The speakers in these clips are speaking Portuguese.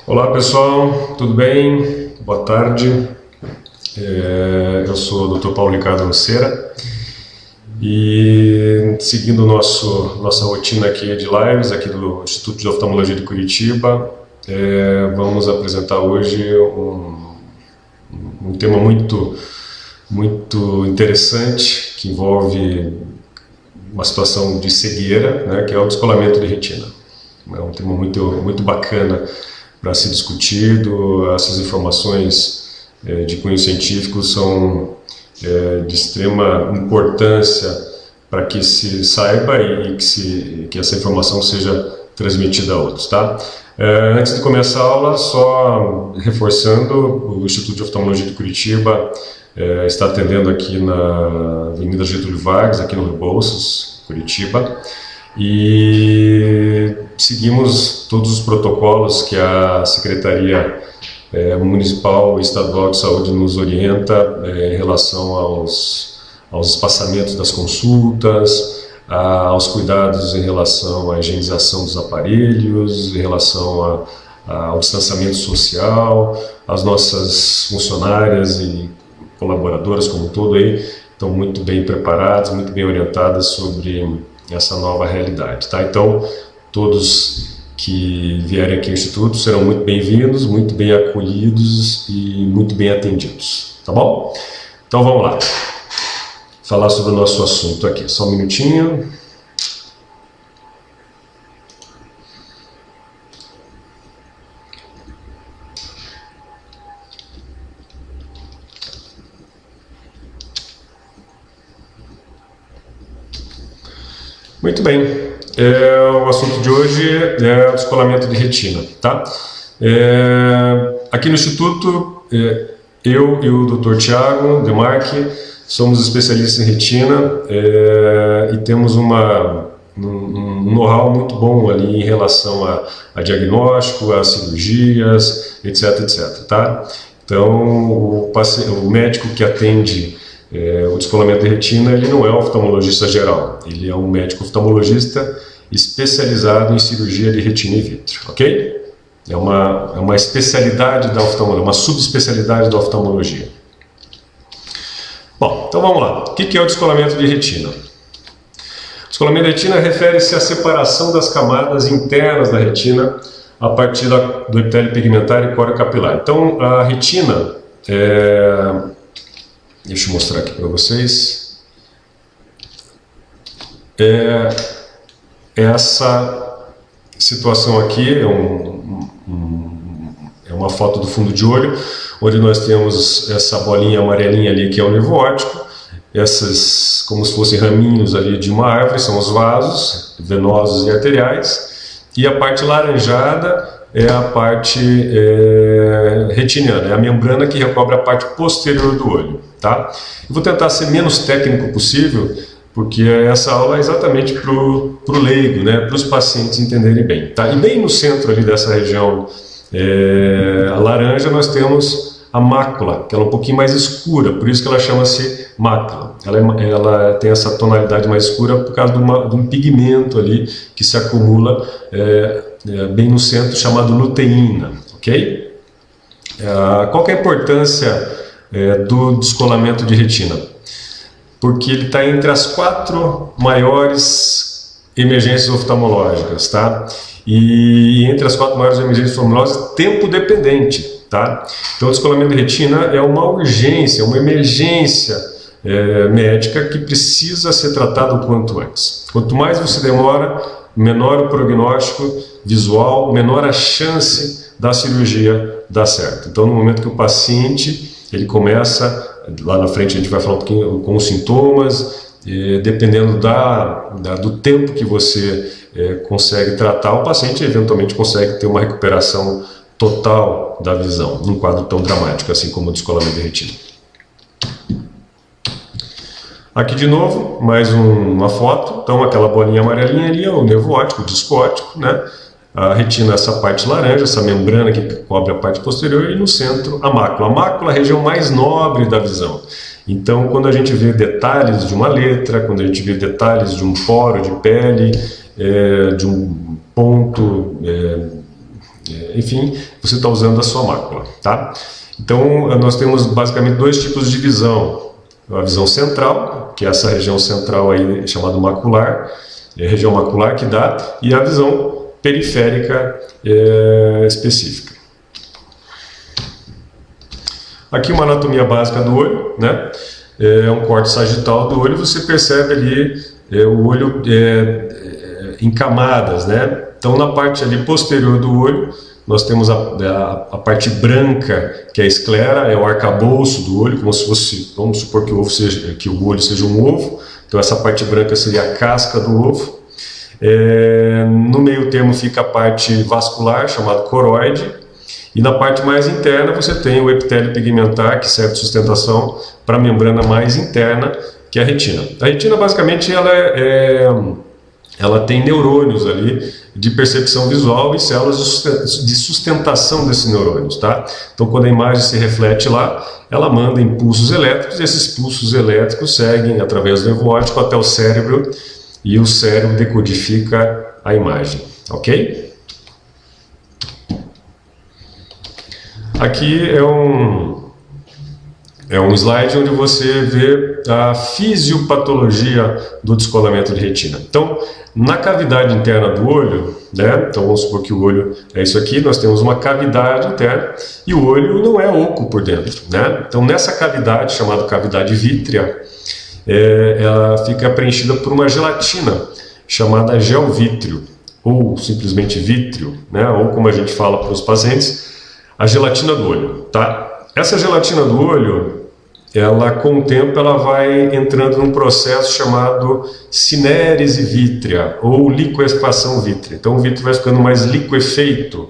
Olá pessoal, tudo bem? Boa tarde. Eu sou o Dr. Paulo Ricardo Lucera e seguindo nossa rotina aqui de lives aqui do Instituto de Oftalmologia de Curitiba, vamos apresentar hoje um tema muito interessante que envolve uma situação de cegueira, né, que é o descolamento de retina. É um tema muito bacana para ser discutido. Essas informações de cunho científico são de extrema importância para que se saiba e que essa informação seja transmitida a outros, tá? Antes de começar a aula, só reforçando, o Instituto de Oftalmologia de Curitiba está atendendo aqui na Avenida Getúlio Vargas, aqui no Rebouças, Curitiba, e seguimos todos os protocolos que a Secretaria Municipal e Estadual de Saúde nos orienta em relação aos espaçamentos das consultas, aos cuidados em relação à higienização dos aparelhos, em relação ao distanciamento social. As nossas funcionárias e colaboradoras como um todo aí estão muito bem preparadas, muito bem orientadas sobre essa nova realidade, tá? Então, todos que vierem aqui ao Instituto serão muito bem-vindos, muito bem acolhidos e muito bem atendidos, tá bom? Então, vamos lá. Falar sobre o nosso assunto aqui. Só um minutinho. Muito bem, o assunto de hoje é o descolamento de retina, tá? Aqui no Instituto, eu e o Dr. Thiago Demarque somos especialistas em retina e temos um know-how muito bom ali em relação a diagnóstico, a cirurgias, etc, tá? Então, o médico que atende o descolamento de retina, ele não é um oftalmologista geral, ele é um médico oftalmologista especializado em cirurgia de retina e vítreo, ok? É uma especialidade da oftalmologia, uma subespecialidade da oftalmologia. Bom, então vamos lá. O que é o descolamento de retina? O descolamento de retina refere-se à separação das camadas internas da retina a partir do epitélio pigmentar e córnea capilar. Então, a retina deixa eu mostrar aqui para vocês. Essa situação aqui é uma foto do fundo de olho, onde nós temos essa bolinha amarelinha ali que é o nervo óptico, essas como se fossem raminhos ali de uma árvore, são os vasos venosos e arteriais, e a parte laranjada é a parte retiniana, é a membrana que recobre a parte posterior do olho, tá? Eu vou tentar ser menos técnico possível, porque essa aula é exatamente para o leigo, né? Para os pacientes entenderem bem, tá? E bem no centro ali dessa região a laranja nós temos a mácula, que ela é um pouquinho mais escura, por isso que ela chama-se mácula. Ela tem essa tonalidade mais escura por causa de um pigmento ali que se acumula bem no centro, chamado luteína, ok? Qual que é a importância do descolamento de retina? Porque ele está entre as 4 maiores emergências oftalmológicas, tá? E entre as 4 maiores emergências oftalmológicas, tempo dependente, tá? Então, o descolamento de retina é uma urgência, uma emergência médica que precisa ser tratada o quanto antes. Quanto mais você demora, menor o prognóstico visual, menor a chance da cirurgia dar certo. Então, no momento que o paciente ele começa, lá na frente a gente vai falar um pouquinho com os sintomas, dependendo do tempo que você consegue tratar, o paciente eventualmente consegue ter uma recuperação total da visão, num quadro tão dramático assim como o descolamento de retina. Aqui de novo, mais uma foto. Então, aquela bolinha amarelinha ali é o nervo óptico, o disco óptico, né? A retina, essa parte laranja, essa membrana que cobre a parte posterior, e no centro a mácula. A mácula é a região mais nobre da visão. Então, quando a gente vê detalhes de uma letra, quando a gente vê detalhes de um poro de pele, de um ponto enfim, você está usando a sua mácula, tá? Então, nós temos basicamente dois tipos de visão. A visão central, que é essa região central aí chamada macular, é a região macular que dá, e a visão periférica específica. Aqui uma anatomia básica do olho, né? É um corte sagital do olho, você percebe ali o olho em camadas, né? Então, na parte ali posterior do olho, nós temos a parte branca, que é a esclera, é o arcabouço do olho, como se fosse, vamos supor que o olho seja um ovo. Então essa parte branca seria a casca do ovo. No meio termo fica a parte vascular, chamada coroide, e na parte mais interna você tem o epitélio pigmentar, que serve de sustentação para a membrana mais interna, que é a retina. A retina basicamente ela tem neurônios ali de percepção visual e células de sustentação desses neurônios, tá? Então, quando a imagem se reflete lá, ela manda impulsos elétricos, e esses impulsos elétricos seguem através do nervo óptico até o cérebro, e o cérebro decodifica a imagem, ok? Aqui é um slide onde você vê a fisiopatologia do descolamento de retina. Então, na cavidade interna do olho, né? Então vamos supor que o olho é isso aqui, nós temos uma cavidade interna e o olho não é oco por dentro, né? Então nessa cavidade, chamada cavidade vítrea, ela fica preenchida por uma gelatina chamada gel vítreo, ou simplesmente vítreo, né? Ou como a gente fala para os pacientes, a gelatina do olho, tá? Essa gelatina do olho, ela com o tempo ela vai entrando num processo chamado cinérese vítrea ou liquefação vítrea. Então o vítreo vai ficando mais liquefeito.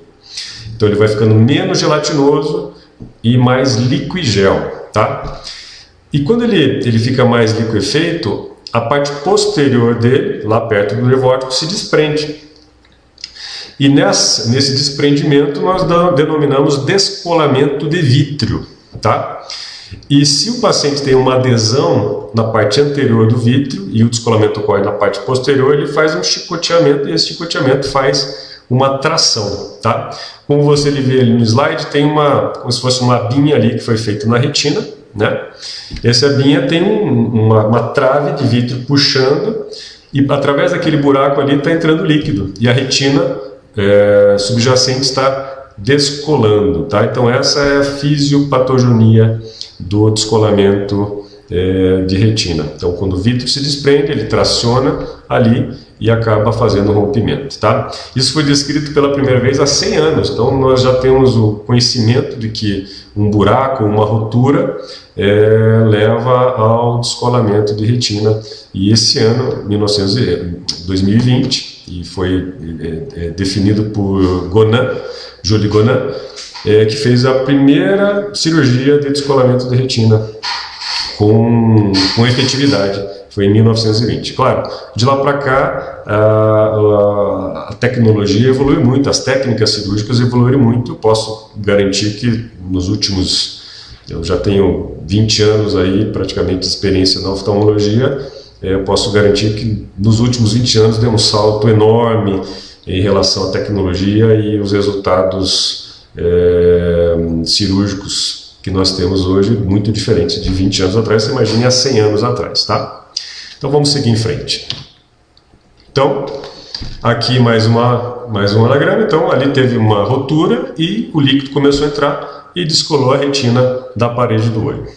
Então ele vai ficando menos gelatinoso e mais liquigel, tá? E quando ele fica mais liquefeito, a parte posterior dele, lá perto do nervo óptico, se desprende. E nesse desprendimento nós denominamos descolamento de vítreo, tá? E se o paciente tem uma adesão na parte anterior do vítreo e o descolamento ocorre na parte posterior, ele faz um chicoteamento e esse chicoteamento faz uma tração, tá? Como você vê ali no slide, tem como se fosse uma abinha ali que foi feita na retina, né? Essa abinha tem uma trave de vítreo puxando e através daquele buraco ali está entrando líquido e a retina subjacente está descolando, tá? Então essa é a fisiopatogenia do descolamento de retina. Então quando o vítreo se desprende, ele traciona ali e acaba fazendo um rompimento, tá? Isso foi descrito pela primeira vez há 100 anos, então nós já temos o conhecimento de que um buraco, uma rotura leva ao descolamento de retina. E esse ano, 2020, e foi definido por Julie Gonin, que fez a primeira cirurgia de descolamento de retina com efetividade. Foi em 1920. Claro, de lá para cá a tecnologia evoluiu muito, as técnicas cirúrgicas evoluíram muito. Eu posso garantir que nos últimos, eu já tenho 20 anos aí praticamente de experiência na oftalmologia, eu posso garantir que nos últimos 20 anos deu um salto enorme em relação à tecnologia e os resultados cirúrgicos que nós temos hoje, muito diferentes de 20 anos atrás, você imagine há 100 anos atrás, tá? Então vamos seguir em frente. Então, aqui mais um anagrama. Então ali teve uma rotura e o líquido começou a entrar e descolou a retina da parede do olho.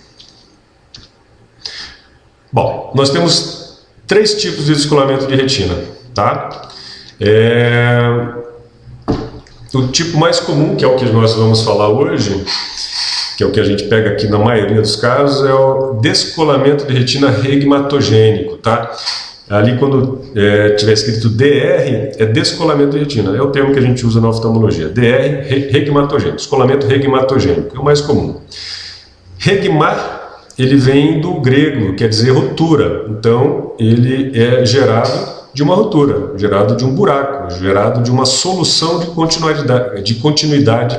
Bom, nós temos 3 tipos de descolamento de retina, tá? O tipo mais comum, que é o que nós vamos falar hoje, que é o que a gente pega aqui na maioria dos casos, é o descolamento de retina regmatogênico, tá? Ali quando tiver escrito DR, é descolamento de retina, é o termo que a gente usa na oftalmologia. DR, regmatogênico, descolamento regmatogênico, é o mais comum. Regma, ele vem do grego, quer dizer rotura, então ele é gerado de uma rotura, gerado de um buraco, gerado de uma solução de continuidade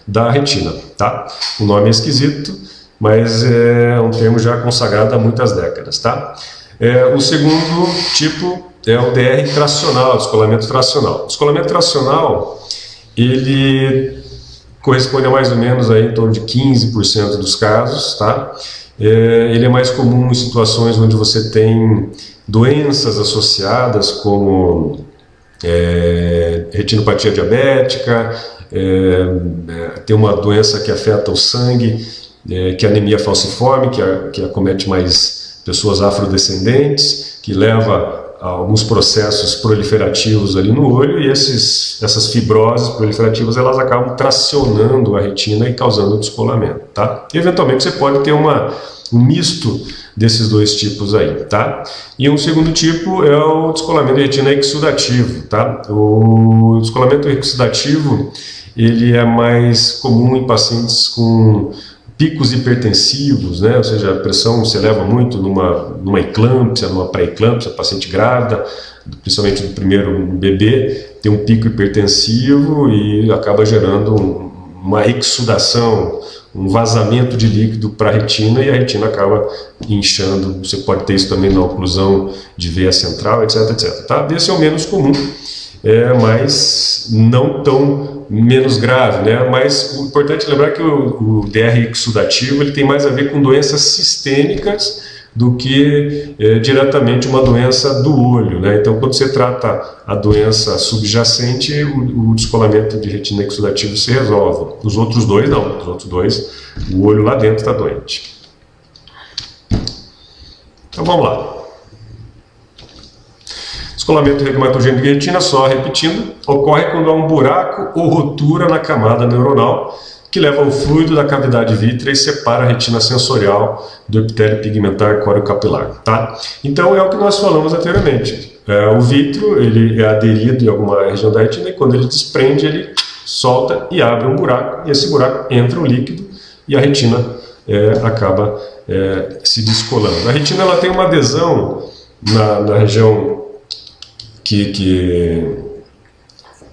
da retina, tá? O nome é esquisito, mas é um termo já consagrado há muitas décadas, tá? O segundo tipo é o DR tracional, descolamento tracional. Descolamento tracional, ele corresponde a mais ou menos aí em torno de 15% dos casos, tá? Ele é mais comum em situações onde você tem doenças associadas, como retinopatia diabética, tem uma doença que afeta o sangue, que é a anemia falciforme, que acomete mais pessoas afrodescendentes, que leva a alguns processos proliferativos ali no olho, e essas fibroses proliferativas elas acabam tracionando a retina e causando descolamento, tá? E, eventualmente você pode ter um misto desses dois tipos aí, tá? E um segundo tipo é o descolamento de retina exudativo, tá? O descolamento exudativo ele é mais comum em pacientes com picos hipertensivos, né? Ou seja, a pressão se eleva muito numa eclâmpsia, numa pré-eclâmpsia, paciente grávida, principalmente no primeiro bebê, tem um pico hipertensivo e acaba gerando uma exudação, um vazamento de líquido para a retina, e a retina acaba inchando. Você pode ter isso também na oclusão de veia central, etc, etc. Tá? Esse é o menos comum, mas não tão menos grave, né? Mas o importante é lembrar que o DR exudativo ele tem mais a ver com doenças sistêmicas do que diretamente uma doença do olho, né? Então, quando você trata a doença subjacente, o descolamento de retina exudativo se resolve. Os outros dois não, os outros dois, o olho lá dentro está doente. Então vamos lá. Descolamento regumatogênico de retina, só repetindo, ocorre quando há um buraco ou rotura na camada neuronal que leva ao fluido da cavidade vítrea e separa a retina sensorial do epitélio pigmentar coriocapilar, tá? Então é o que nós falamos anteriormente. O vítreo ele é aderido em alguma região da retina e quando ele desprende, ele solta e abre um buraco, e esse buraco entra o líquido e a retina acaba se descolando. A retina ela tem uma adesão na região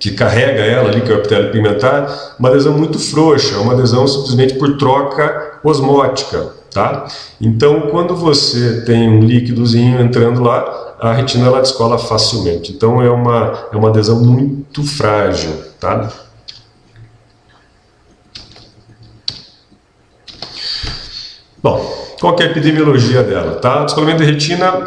que carrega ela ali, que é o epitélio pigmentar, uma adesão muito frouxa, uma adesão simplesmente por troca osmótica, tá? Então, quando você tem um líquidozinho entrando lá, a retina ela descola facilmente. Então, é uma adesão muito frágil, tá? Bom, qual que é a epidemiologia dela? Tá? O descolamento de retina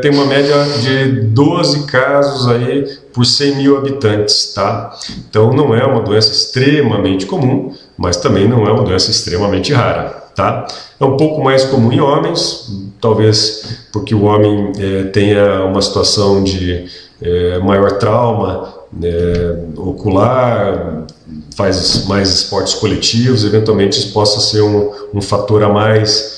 tem uma média de 12 casos aí por 100 mil habitantes. Tá? Então não é uma doença extremamente comum, mas também não é uma doença extremamente rara. Tá? É um pouco mais comum em homens, talvez porque o homem tenha uma situação de maior trauma ocular, faz mais esportes coletivos, eventualmente isso possa ser um fator a mais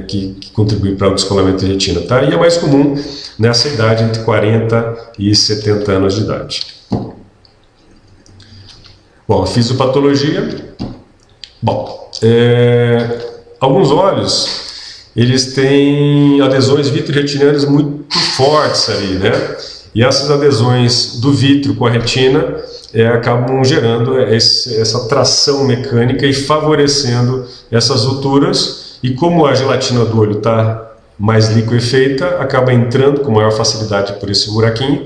que contribui para o descolamento de retina, tá? E é mais comum nessa idade, entre 40 e 70 anos de idade. Bom, fisiopatologia. Bom, alguns olhos, eles têm adesões vitreoretinianas muito fortes ali, né? E essas adesões do vítreo com a retina acabam gerando essa tração mecânica e favorecendo essas roturas. E como a gelatina do olho está mais liquefeita, acaba entrando com maior facilidade por esse buraquinho,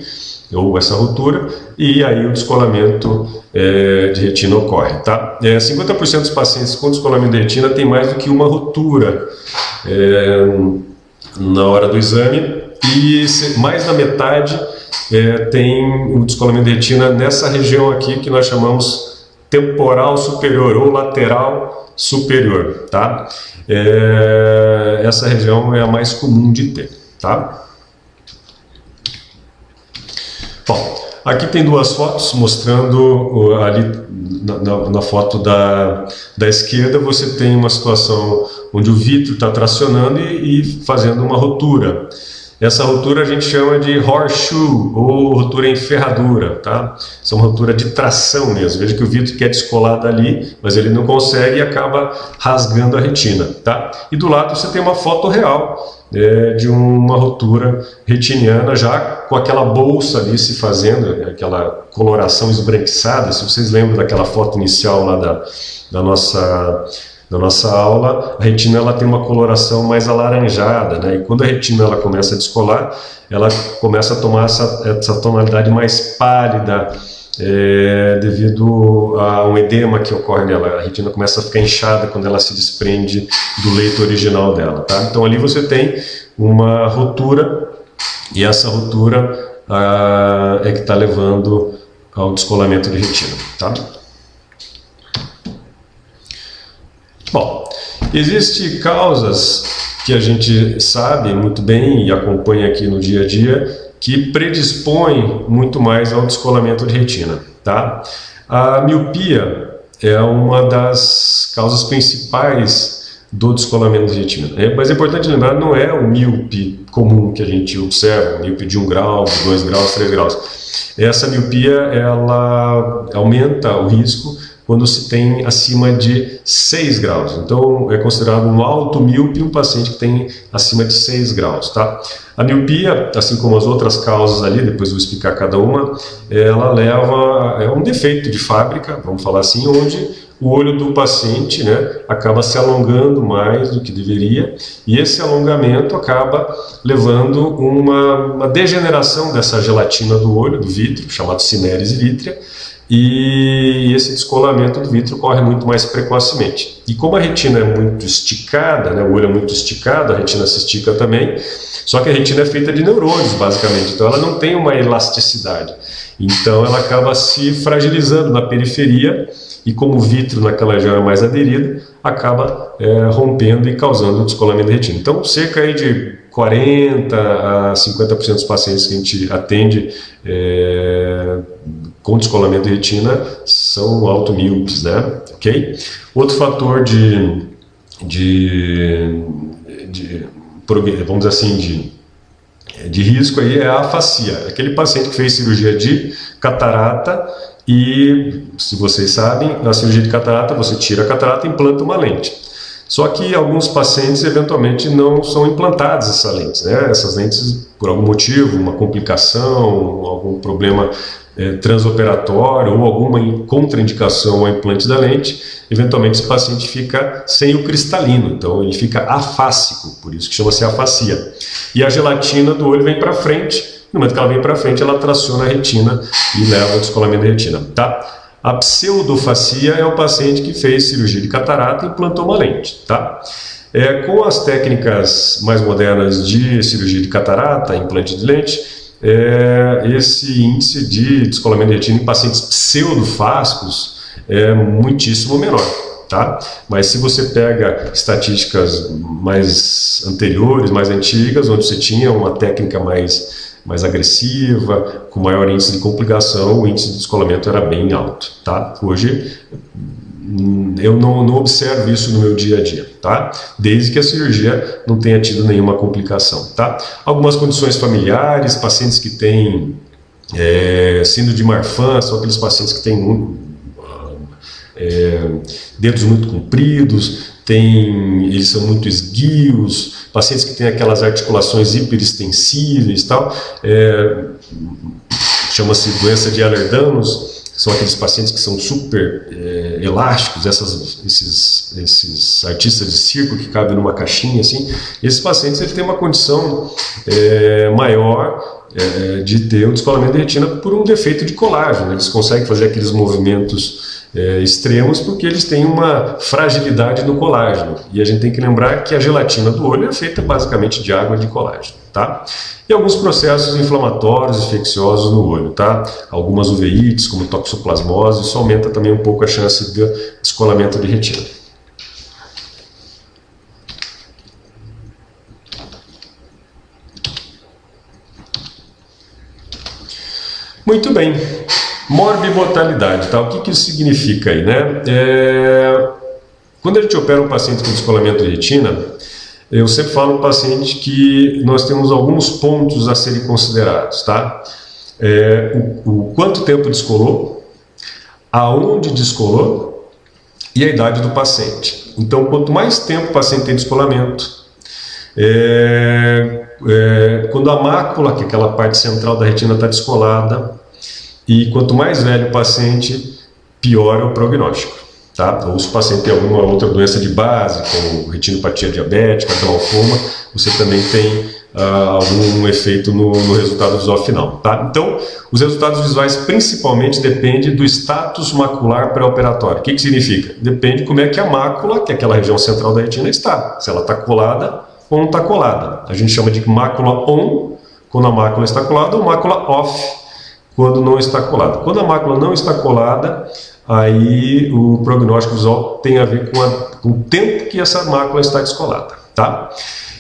ou essa rotura, e aí o descolamento de retina ocorre. Tá? 50% dos pacientes com descolamento de retina tem mais do que uma rotura na hora do exame, e mais da metade tem o descolamento de retina nessa região aqui que nós chamamos temporal superior ou lateral superior, tá? Essa região é a mais comum de ter, tá? Bom, aqui tem duas fotos mostrando ali na foto da esquerda você tem uma situação onde o vítreo está tracionando e fazendo uma rotura. Essa rotura a gente chama de horseshoe ou rotura em ferradura, tá? Essa é uma rotura de tração mesmo. Veja que o vítreo quer descolar dali, mas ele não consegue e acaba rasgando a retina, tá? E do lado você tem uma foto real de uma rotura retiniana já com aquela bolsa ali se fazendo, aquela coloração esbranquiçada. Se vocês lembram daquela foto inicial lá da nossa aula, a retina ela tem uma coloração mais alaranjada, né? E quando a retina ela começa a descolar, ela começa a tomar essa tonalidade mais pálida devido a um edema que ocorre nela. A retina começa a ficar inchada quando ela se desprende do leito original dela, tá? Então ali você tem uma rotura, e essa rotura é que está levando ao descolamento de retina, tá? Bom, existem causas que a gente sabe muito bem e acompanha aqui no dia a dia que predispõem muito mais ao descolamento de retina, tá? A miopia é uma das causas principais do descolamento de retina. Mas é importante lembrar, não é o míope comum que a gente observa, o míope de 1 grau, 2 graus, 3 graus. Essa miopia, ela aumenta o risco quando se tem acima de 6 graus. Então, é considerado um alto míope um paciente que tem acima de 6 graus, tá? A miopia, assim como as outras causas ali, depois eu vou explicar cada uma, ela é um defeito de fábrica, vamos falar assim, onde o olho do paciente, né, acaba se alongando mais do que deveria, e esse alongamento acaba levando uma degeneração dessa gelatina do olho, do vítreo, chamado cinérese vítrea, e esse descolamento do vítreo ocorre muito mais precocemente. E como a retina é muito esticada, né, o olho é muito esticado, a retina se estica também, só que a retina é feita de neurônios, basicamente, então ela não tem uma elasticidade. Então ela acaba se fragilizando na periferia, e como o vítreo naquela região é mais aderido, acaba rompendo e causando o descolamento da retina. Então, cerca aí de 40% a 50% dos pacientes que a gente atende com descolamento de retina são automíopes, né? Ok? Outro fator vamos dizer assim, de risco aí é a afasia. Aquele paciente que fez cirurgia de catarata e, se vocês sabem, na cirurgia de catarata você tira a catarata e implanta uma lente. Só que alguns pacientes eventualmente não são implantadas essas lentes, né? Essas lentes, por algum motivo, uma complicação, algum problema transoperatório ou alguma contraindicação ao implante da lente, eventualmente esse paciente fica sem o cristalino, então ele fica afásico, por isso que chama-se afasia. E a gelatina do olho vem para frente, no momento que ela vem para frente, ela traciona a retina e leva ao descolamento da retina, tá? A pseudofasia é o paciente que fez cirurgia de catarata e implantou uma lente, tá? Com as técnicas mais modernas de cirurgia de catarata, implante de lente, esse índice de descolamento de retina em pacientes pseudofásicos é muitíssimo menor, tá? Mas se você pega estatísticas mais anteriores, mais antigas, onde você tinha uma técnica mais agressiva, com maior índice de complicação, o índice de descolamento era bem alto, tá? Hoje eu não observo isso no meu dia a dia, tá? Desde que a cirurgia não tenha tido nenhuma complicação, tá? Algumas condições familiares, pacientes que têm síndrome de Marfan, são aqueles pacientes que têm dedos muito compridos, eles são muito esguios, pacientes que têm aquelas articulações hiperextensíveis e tal, chama-se doença de Ehlers-Danlos, são aqueles pacientes que são super elásticos, esses artistas de circo que cabem numa caixinha, assim. Esses pacientes eles têm uma condição maior de ter um descolamento de retina por um defeito de colágeno. Eles conseguem fazer aqueles movimentos extremos porque eles têm uma fragilidade no colágeno. E a gente tem que lembrar que a gelatina do olho é feita basicamente de água de colágeno, tá? E alguns processos inflamatórios, infecciosos no olho, tá? Algumas uveites, como toxoplasmose, isso aumenta também um pouco a chance de descolamento de retina. Muito bem. Morbimortalidade, tá? O que isso significa aí, né? Quando a gente opera um paciente com descolamento de retina, eu sempre falo para o paciente que nós temos alguns pontos a serem considerados, tá? O quanto tempo descolou, aonde descolou e a idade do paciente. Então, quanto mais tempo o paciente tem descolamento, quando a mácula, que é aquela parte central da retina, está descolada, e quanto mais velho o paciente, pior é o prognóstico, tá? Ou se o paciente tem alguma outra doença de base, como retinopatia diabética, glaucoma, você também tem algum efeito no resultado visual final, tá? Então, os resultados visuais principalmente dependem do status macular pré-operatório. O que significa? Depende de como é que a mácula, que é aquela região central da retina, está. Se ela está colada ou não está colada. A gente chama de mácula on, quando a mácula está colada, ou mácula off, quando não está colada. Quando a mácula não está colada, aí o prognóstico visual tem a ver com o tempo que essa mácula está descolada, tá?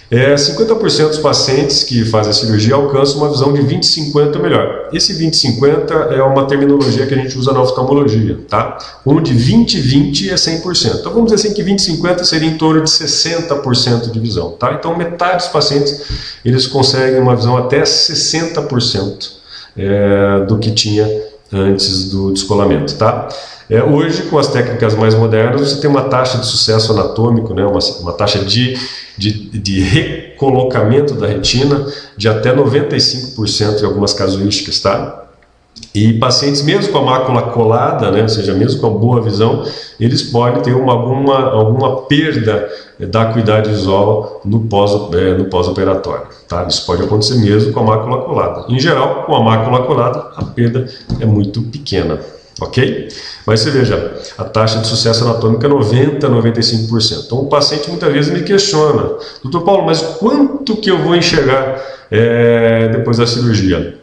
50% dos pacientes que fazem a cirurgia alcançam uma visão de 20/50 ou melhor. Esse 20/50 é uma terminologia que a gente usa na oftalmologia, tá? Onde 20/20 é 100%. Então vamos dizer assim que 20/50 seria em torno de 60% de visão, tá? Então metade dos pacientes eles conseguem uma visão até 60% do que tinha antes do descolamento, tá? Hoje, com as técnicas mais modernas, você tem uma taxa de sucesso anatômico, né? uma taxa de recolocamento da retina de até 95% em algumas casuísticas, tá? E pacientes, mesmo com a mácula colada, né, ou seja, mesmo com a boa visão, eles podem ter alguma perda da acuidade visual no pós-operatório. Tá? Isso pode acontecer mesmo com a mácula colada. Em geral, com a mácula colada, a perda é muito pequena. Ok? Mas você veja, a taxa de sucesso anatômica é 90-95%. Então o paciente muitas vezes me questiona: doutor Paulo, mas quanto que eu vou enxergar depois da cirurgia?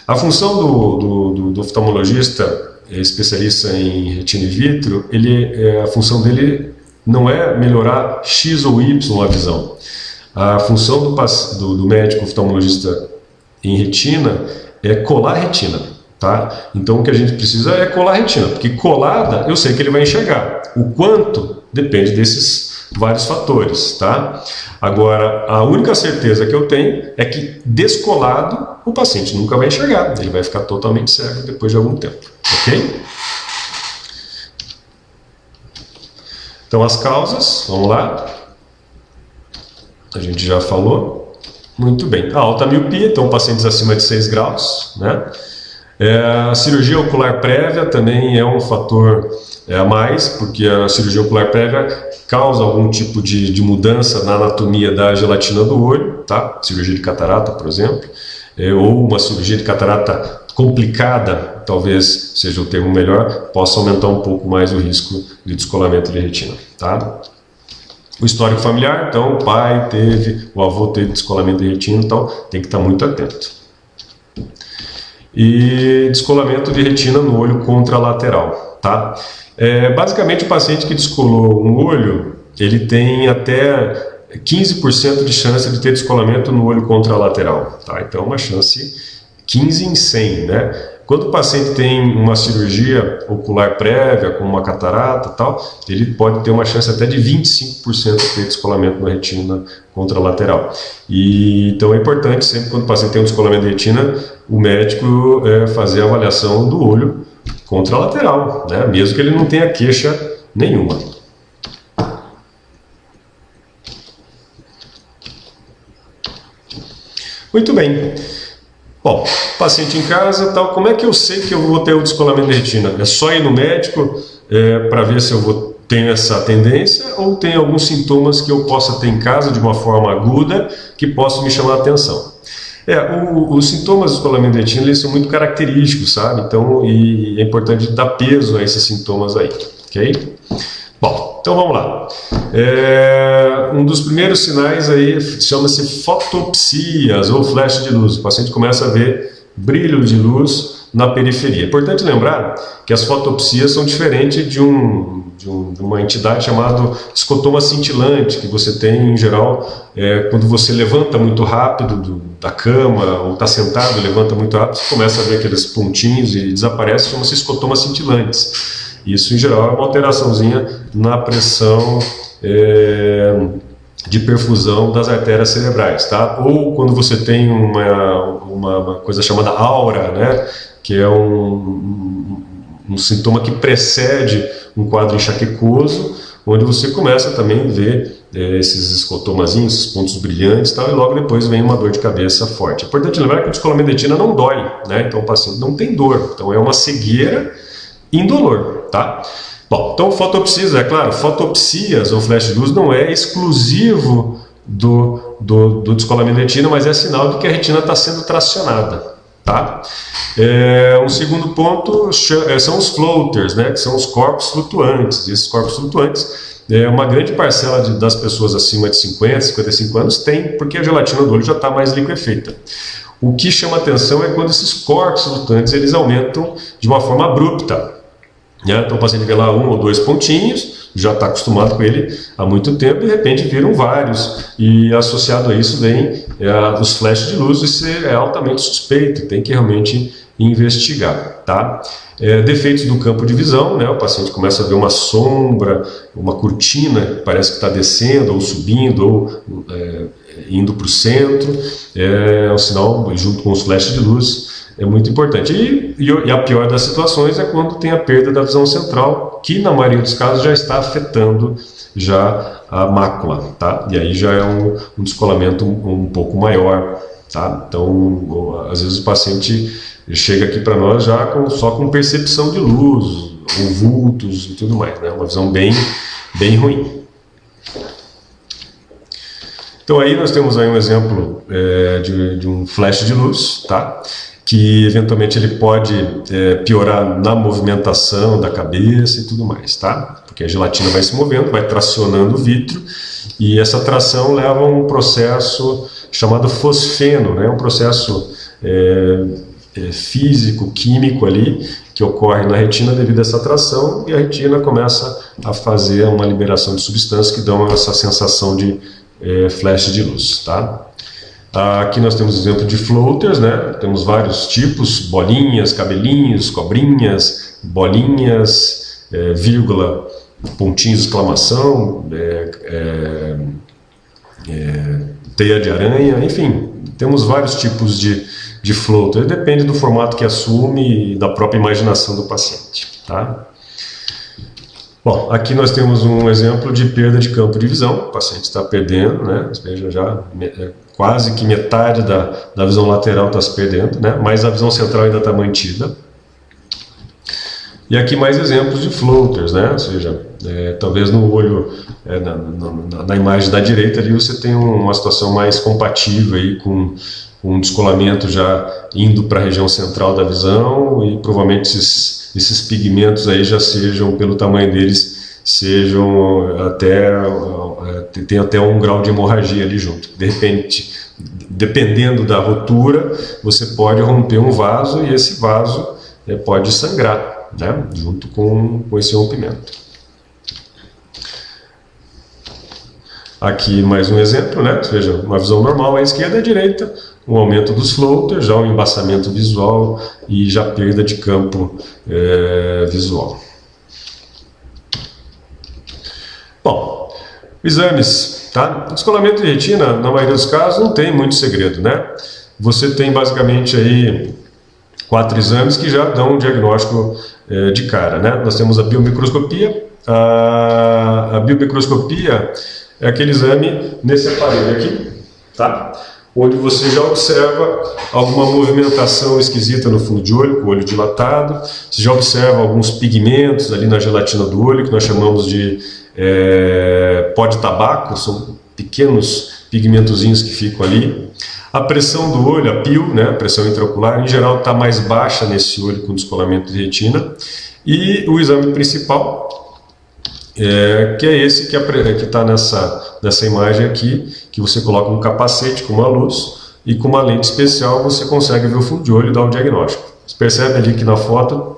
A função do oftalmologista especialista em retina in vitro, a função dele não é melhorar X ou Y a visão. A função do médico oftalmologista em retina é colar a retina. Tá? Então o que a gente precisa é colar a retina, porque colada eu sei que ele vai enxergar. O quanto depende desses vários fatores, tá? Agora, a única certeza que eu tenho é que descolado o paciente nunca vai enxergar, ele vai ficar totalmente cego depois de algum tempo, ok? Então as causas, vamos lá, a gente já falou, muito bem. A alta miopia, então pacientes acima de 6 graus, né? A cirurgia ocular prévia também é um fator a mais, porque a cirurgia ocular prévia causa algum tipo de mudança na anatomia da gelatina do olho, tá? Cirurgia de catarata, por exemplo, ou uma cirurgia de catarata complicada, talvez seja o termo melhor, possa aumentar um pouco mais o risco de descolamento de retina, tá? O histórico familiar, então o pai teve, o avô teve descolamento de retina, então tem que estar muito atento. E descolamento de retina no olho contralateral, tá? Basicamente o paciente que descolou um olho, ele tem até 15% de chance de ter descolamento no olho contralateral, tá? Então uma chance 15 em 100, né? Quando o paciente tem uma cirurgia ocular prévia, como uma catarata e tal, ele pode ter uma chance até de 25% de ter descolamento na retina contralateral. Então é importante, sempre quando o paciente tem um descolamento de retina, o médico fazer a avaliação do olho contralateral, né? Mesmo que ele não tenha queixa nenhuma. Muito bem. Bom, paciente em casa, tal, como é que eu sei que eu vou ter o descolamento de retina? É só ir no médico para ver se eu tenho essa tendência ou tem alguns sintomas que eu possa ter em casa de uma forma aguda que possam me chamar a atenção? Os sintomas do descolamento de retina eles são muito característicos, sabe? Então, é importante dar peso a esses sintomas aí, ok? Bom, então vamos lá. Um dos primeiros sinais aí chama-se fotopsias ou flash de luz. O paciente começa a ver brilho de luz na periferia. É importante lembrar que as fotopsias são diferentes de uma entidade chamada escotoma cintilante, que você tem em geral quando você levanta muito rápido da cama ou está sentado e levanta muito rápido, você começa a ver aqueles pontinhos e desaparece, chama-se escotomas cintilantes. Isso, em geral, é uma alteraçãozinha na pressão de perfusão das artérias cerebrais, tá? Ou quando você tem uma coisa chamada aura, né? Que é um sintoma que precede um quadro enxaquecoso, onde você começa também a ver esses escotomazinhos, esses pontos brilhantes, tal, e logo depois vem uma dor de cabeça forte. É importante lembrar que o descolamento de retina não dói, né? Então o paciente não tem dor, então é uma cegueira indolor, tá? Bom, então fotopsias, é claro, fotopsias ou flash de luz não é exclusivo do descolamento da retina, mas é sinal de que a retina está sendo tracionada. Tá? Um segundo ponto são os floaters, né, que são os corpos flutuantes. E esses corpos flutuantes, uma grande parcela das pessoas acima de 50, 55 anos tem, porque a gelatina do olho já está mais liquefeita. O que chama atenção é quando esses corpos flutuantes eles aumentam de uma forma abrupta. Né? Então o paciente vê lá 1 ou 2 pontinhos, já está acostumado com ele há muito tempo, e de repente viram vários, e associado a isso vem os flashes de luz. Isso é altamente suspeito, tem que realmente investigar. Tá? Defeitos do campo de visão, né? O paciente começa a ver uma sombra, uma cortina que parece que está descendo ou subindo, ou indo para o centro, é um sinal, junto com os flashes de luz, é muito importante. E a pior das situações é quando tem a perda da visão central, que na maioria dos casos já está afetando já a mácula, tá? E aí já é um descolamento um pouco maior, tá? Então, às vezes o paciente chega aqui para nós já só com percepção de luz, ou vultos e tudo mais, né? Uma visão bem ruim. Então aí nós temos aí um exemplo de um flash de luz, tá? Que eventualmente ele pode piorar na movimentação da cabeça e tudo mais, tá? Porque a gelatina vai se movendo, vai tracionando o vítreo, e essa tração leva a um processo chamado fosfeno, né? Um processo físico, químico ali, que ocorre na retina devido a essa tração, e a retina começa a fazer uma liberação de substâncias que dão essa sensação de flash de luz, tá? Aqui nós temos exemplo de floaters, né? Temos vários tipos: bolinhas, cabelinhos, cobrinhas, bolinhas, vírgula, pontinhos de exclamação, teia de aranha, enfim, temos vários tipos de floater. Depende do formato que assume e da própria imaginação do paciente, tá? Bom, aqui nós temos um exemplo de perda de campo de visão. O paciente está perdendo, né? Veja, já quase que metade da visão lateral está se perdendo, né? Mas a visão central ainda está mantida. E aqui mais exemplos de floaters, né? Ou seja, talvez no olho, na imagem da direita ali, você tem uma situação mais compatível aí com um descolamento já indo para a região central da visão, e provavelmente esses pigmentos aí já sejam, pelo tamanho deles, sejam tem até um grau de hemorragia ali junto. De repente, dependendo da rotura, você pode romper um vaso, e esse vaso pode sangrar, né, junto com esse rompimento. Aqui mais um exemplo, né? Veja, uma visão normal à esquerda e à direita, um aumento dos floaters, já um embaçamento visual e já perda de campo visual. Bom, exames, tá? O descolamento de retina, na maioria dos casos, não tem muito segredo, né? Você tem basicamente aí 4 exames que já dão um diagnóstico de cara, né? Nós temos a biomicroscopia. A biomicroscopia é aquele exame nesse aparelho aqui, tá? Onde você já observa alguma movimentação esquisita no fundo de olho, com o olho dilatado. Você já observa alguns pigmentos ali na gelatina do olho, que nós chamamos de pó de tabaco, são pequenos pigmentozinhos que ficam ali. A pressão do olho, a PIL, né, a pressão intraocular, em geral está mais baixa nesse olho com descolamento de retina. E o exame principal, que é esse que está nessa imagem aqui, que você coloca um capacete com uma luz, e com uma lente especial você consegue ver o fundo de olho e dar um diagnóstico. Você percebe ali que na foto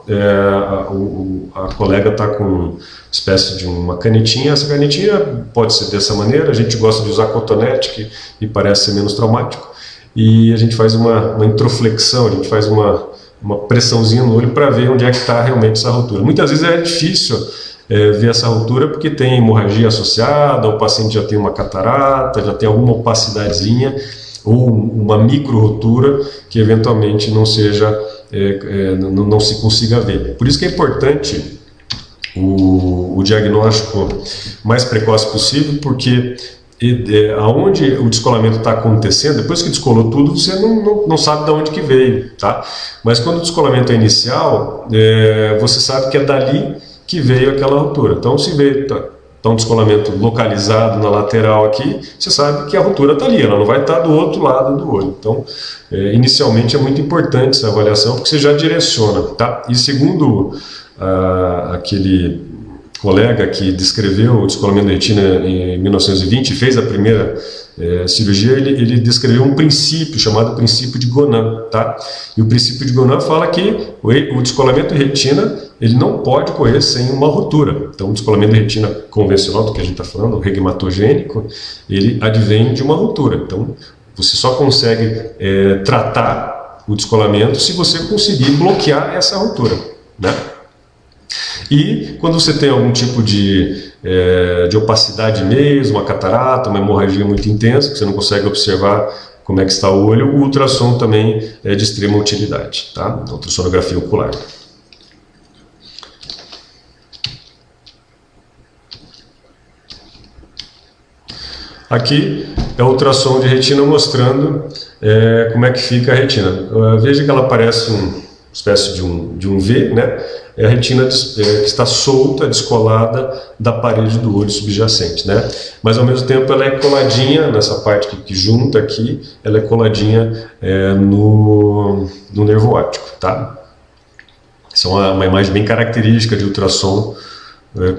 a colega está com uma espécie de uma canetinha. Essa canetinha pode ser dessa maneira, a gente gosta de usar cotonete, que me parece ser menos traumático, e a gente faz uma introflexão, a gente faz uma pressãozinha no olho para ver onde é que está realmente essa rotura. Muitas vezes é difícil ver essa rotura porque tem hemorragia associada, o paciente já tem uma catarata, já tem alguma opacidadezinha ou uma micro rotura que eventualmente não se consiga ver. Por isso que é importante o diagnóstico mais precoce possível, porque aonde o descolamento está acontecendo, depois que descolou tudo, você não sabe de onde que veio, tá? Mas quando o descolamento é inicial, você sabe que é dali que veio aquela rotura. Então, se veio está um descolamento localizado na lateral aqui, você sabe que a rotura está ali, ela não vai estar do outro lado do olho. Então, inicialmente é muito importante essa avaliação, porque você já direciona, tá? E segundo aquele colega que descreveu o descolamento da retina em 1920, fez a primeira cirurgia, ele descreveu um princípio chamado princípio de Gonan, tá? E o princípio de Gonan fala que o descolamento de retina ele não pode ocorrer sem uma rotura. Então, o descolamento de retina convencional, do que a gente está falando, o regmatogênico, ele advém de uma rotura. Então, você só consegue tratar o descolamento se você conseguir bloquear essa rotura, né? E quando você tem algum tipo de opacidade mesmo, uma catarata, uma hemorragia muito intensa, que você não consegue observar como é que está o olho, o ultrassom também é de extrema utilidade, tá? A ultrassonografia ocular. Aqui é o ultrassom de retina mostrando como é que fica a retina. Veja que ela parece uma espécie de um V, né? É a retina que está solta, descolada da parede do olho subjacente, né? Mas ao mesmo tempo ela é coladinha, nessa parte que junta aqui, ela é coladinha no nervo óptico, tá? Essa é uma imagem bem característica de ultrassom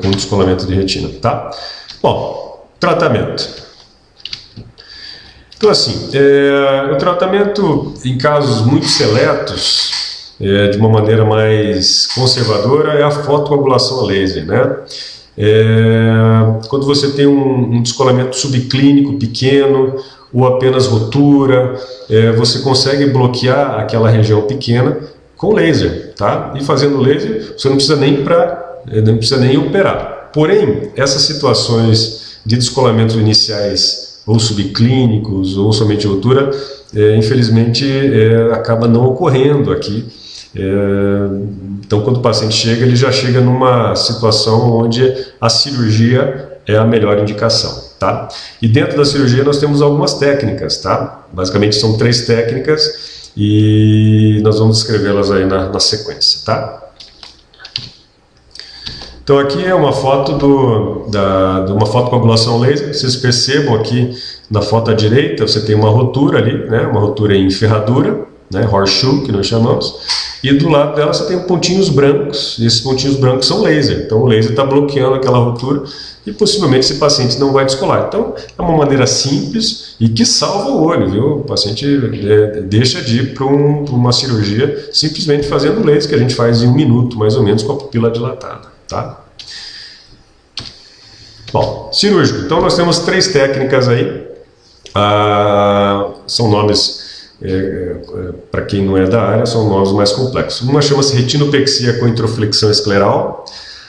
com descolamento de retina, tá? Bom, tratamento. Então assim, o tratamento em casos muito seletos, de uma maneira mais conservadora, é a fotocoagulação a laser, né? Quando você tem um descolamento subclínico pequeno ou apenas rotura, você consegue bloquear aquela região pequena com laser, tá? E fazendo laser, você não precisa nem operar. Porém, essas situações de descolamentos iniciais ou subclínicos ou somente rotura, infelizmente acaba não ocorrendo aqui. Então, quando o paciente chega, ele já chega numa situação onde a cirurgia é a melhor indicação, tá? E dentro da cirurgia nós temos algumas técnicas, tá? Basicamente são 3 técnicas e nós vamos descrevê-las aí na sequência, tá? Então aqui é uma foto de uma fotocoagulação laser. Vocês percebam aqui na foto à direita, você tem uma rotura ali, né? Uma rotura em ferradura, né? Horseshoe, que nós chamamos. E do lado dela você tem pontinhos brancos, e esses pontinhos brancos são laser. Então o laser está bloqueando aquela rotura e possivelmente esse paciente não vai descolar. Então é uma maneira simples e que salva o olho, viu? O paciente deixa de ir para uma cirurgia simplesmente fazendo laser, que a gente faz em 1 minuto, mais ou menos, com a pupila dilatada, tá? Bom, cirúrgico. Então nós temos 3 técnicas aí. São nomes... para quem não é da área, são nomes mais complexos. Uma chama-se retinopexia com introflexão escleral,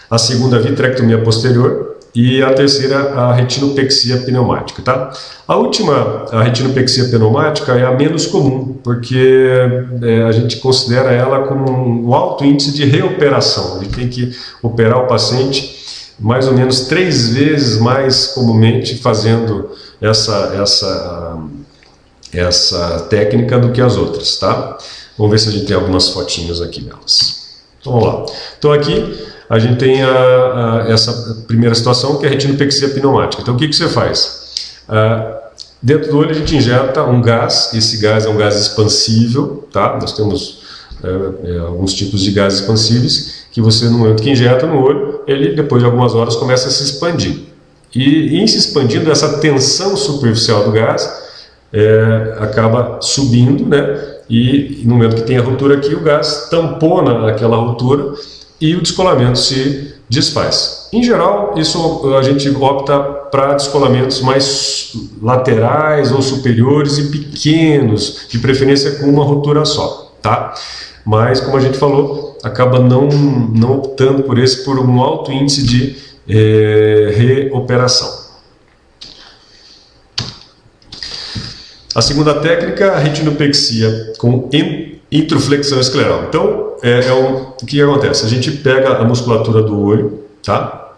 a segunda a vitrectomia posterior e a terceira a retinopexia pneumática, tá? A última, a retinopexia pneumática, é a menos comum, porque a gente considera ela como um alto índice de reoperação. A gente tem que operar o paciente mais ou menos 3 vezes mais comumente fazendo essa técnica do que as outras, tá? Vamos ver se a gente tem algumas fotinhos aqui delas. Então vamos lá. Então aqui a gente tem essa primeira situação, que é a retinopexia pneumática. Então o que você faz? Dentro do olho a gente injeta um gás. Esse gás é um gás expansível, tá? Nós temos alguns tipos de gases expansíveis que você, no momento que injeta no olho, ele depois de algumas horas começa a se expandir. E em se expandindo, essa tensão superficial do gás acaba subindo, né? E no momento que tem a ruptura aqui, o gás tampona aquela ruptura e o descolamento se desfaz. Em geral, isso a gente opta para descolamentos mais laterais ou superiores e pequenos, de preferência com uma ruptura só, tá? Mas, como a gente falou, acaba não optando por um alto índice de reoperação. A segunda técnica, a retinopexia com introflexão escleral. Então, o que acontece? A gente pega a musculatura do olho, tá?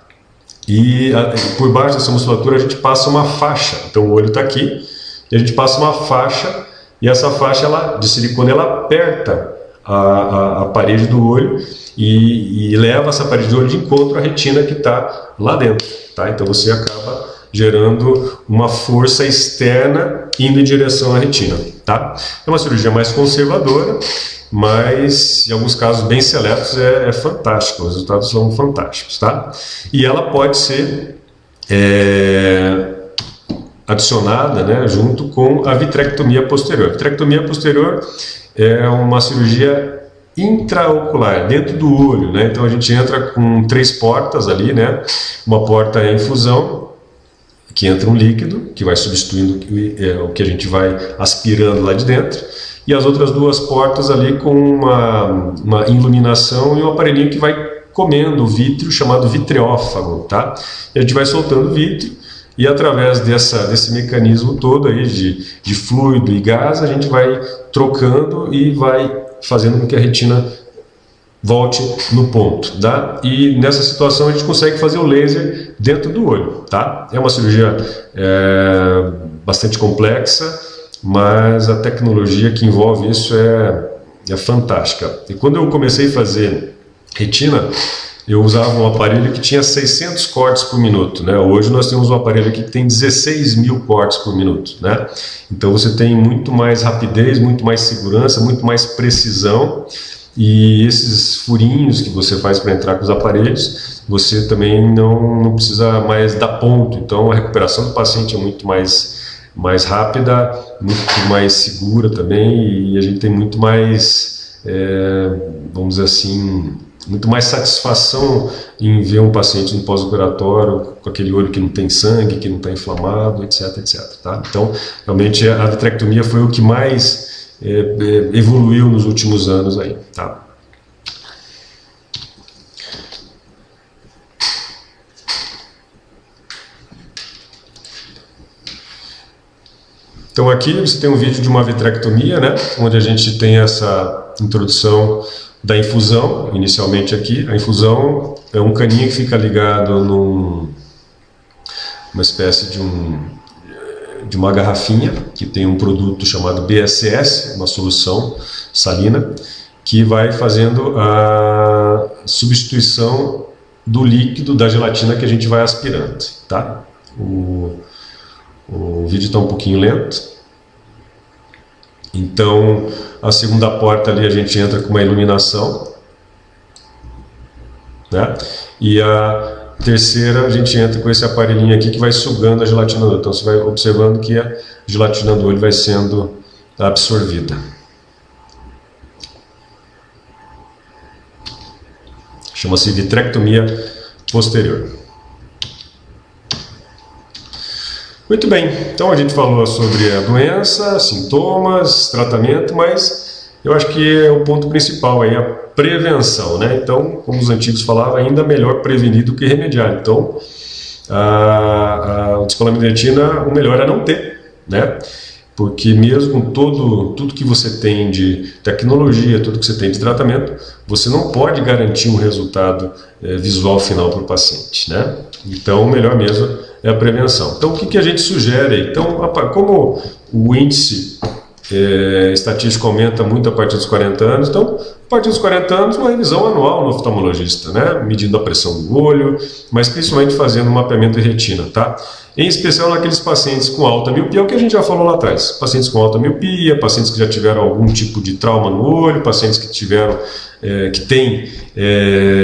E por baixo dessa musculatura a gente passa uma faixa. Então, o olho está aqui e a gente passa uma faixa, e essa faixa de silicone ela aperta a parede do olho e leva essa parede do olho de encontro à retina que está lá dentro, tá? Então você acaba gerando uma força externa indo em direção à retina, tá? É uma cirurgia mais conservadora, mas em alguns casos bem seletos é fantástico, os resultados são fantásticos, tá? E ela pode ser adicionada, né, junto com a vitrectomia posterior. A vitrectomia posterior é uma cirurgia intraocular, dentro do olho, né? Então a gente entra com 3 portas ali, né? Uma porta é infusão, que entra um líquido, que vai substituindo o que a gente vai aspirando lá de dentro, e as outras 2 portas ali com uma iluminação e um aparelhinho que vai comendo o vítreo, chamado vitreófago, tá? E a gente vai soltando o vítreo, e através desse mecanismo todo aí de fluido e gás, a gente vai trocando e vai fazendo com que a retina volte no ponto, tá? E nessa situação a gente consegue fazer o laser dentro do olho, tá? É uma cirurgia bastante complexa, mas a tecnologia que envolve isso é fantástica. E quando eu comecei a fazer retina, eu usava um aparelho que tinha 600 cortes por minuto, né? Hoje nós temos um aparelho aqui que tem 16.000 cortes por minuto, né? Então você tem muito mais rapidez, muito mais segurança, muito mais precisão, e esses furinhos que você faz para entrar com os aparelhos, você também não precisa mais dar ponto. Então a recuperação do paciente é muito mais rápida, muito mais segura também, e a gente tem muito mais, vamos dizer assim, muito mais satisfação em ver um paciente no pós-operatório com aquele olho que não tem sangue, que não está inflamado, etc, etc. Tá? Então, realmente, a vitrectomia foi o que mais evoluiu nos últimos anos aí. Tá? Então aqui você tem um vídeo de uma vitrectomia, né, onde a gente tem essa introdução da infusão, inicialmente aqui. A infusão é um caninho que fica ligado numa espécie de uma garrafinha que tem um produto chamado BSS, uma solução salina, que vai fazendo a substituição do líquido da gelatina que a gente vai aspirando, tá? O vídeo está um pouquinho lento. Então, a segunda porta ali a gente entra com uma iluminação, né? E a terceira a gente entra com esse aparelhinho aqui que vai sugando a gelatina do olho. Então você vai observando que a gelatina do olho vai sendo absorvida. Chama-se vitrectomia posterior. Muito bem, então a gente falou sobre a doença, sintomas, tratamento, mas eu acho que é o ponto principal aí, a prevenção, né? Então, como os antigos falavam, ainda melhor prevenir do que remediar. Então, o descolamento de retina, o melhor é não ter, né? Porque mesmo com tudo que você tem de tecnologia, tudo que você tem de tratamento, você não pode garantir um resultado visual final para o paciente, né? Então, o melhor mesmo é a prevenção. Então, o que a gente sugere? Então, como o índice estatístico aumenta muito a partir dos 40 anos, então, a partir dos 40 anos, uma revisão anual no oftalmologista, né? Medindo a pressão do olho, mas principalmente fazendo um mapeamento de retina, tá? Em especial naqueles pacientes com alta miopia, é o que a gente já falou lá atrás. Pacientes com alta miopia, pacientes que já tiveram algum tipo de trauma no olho, pacientes que têm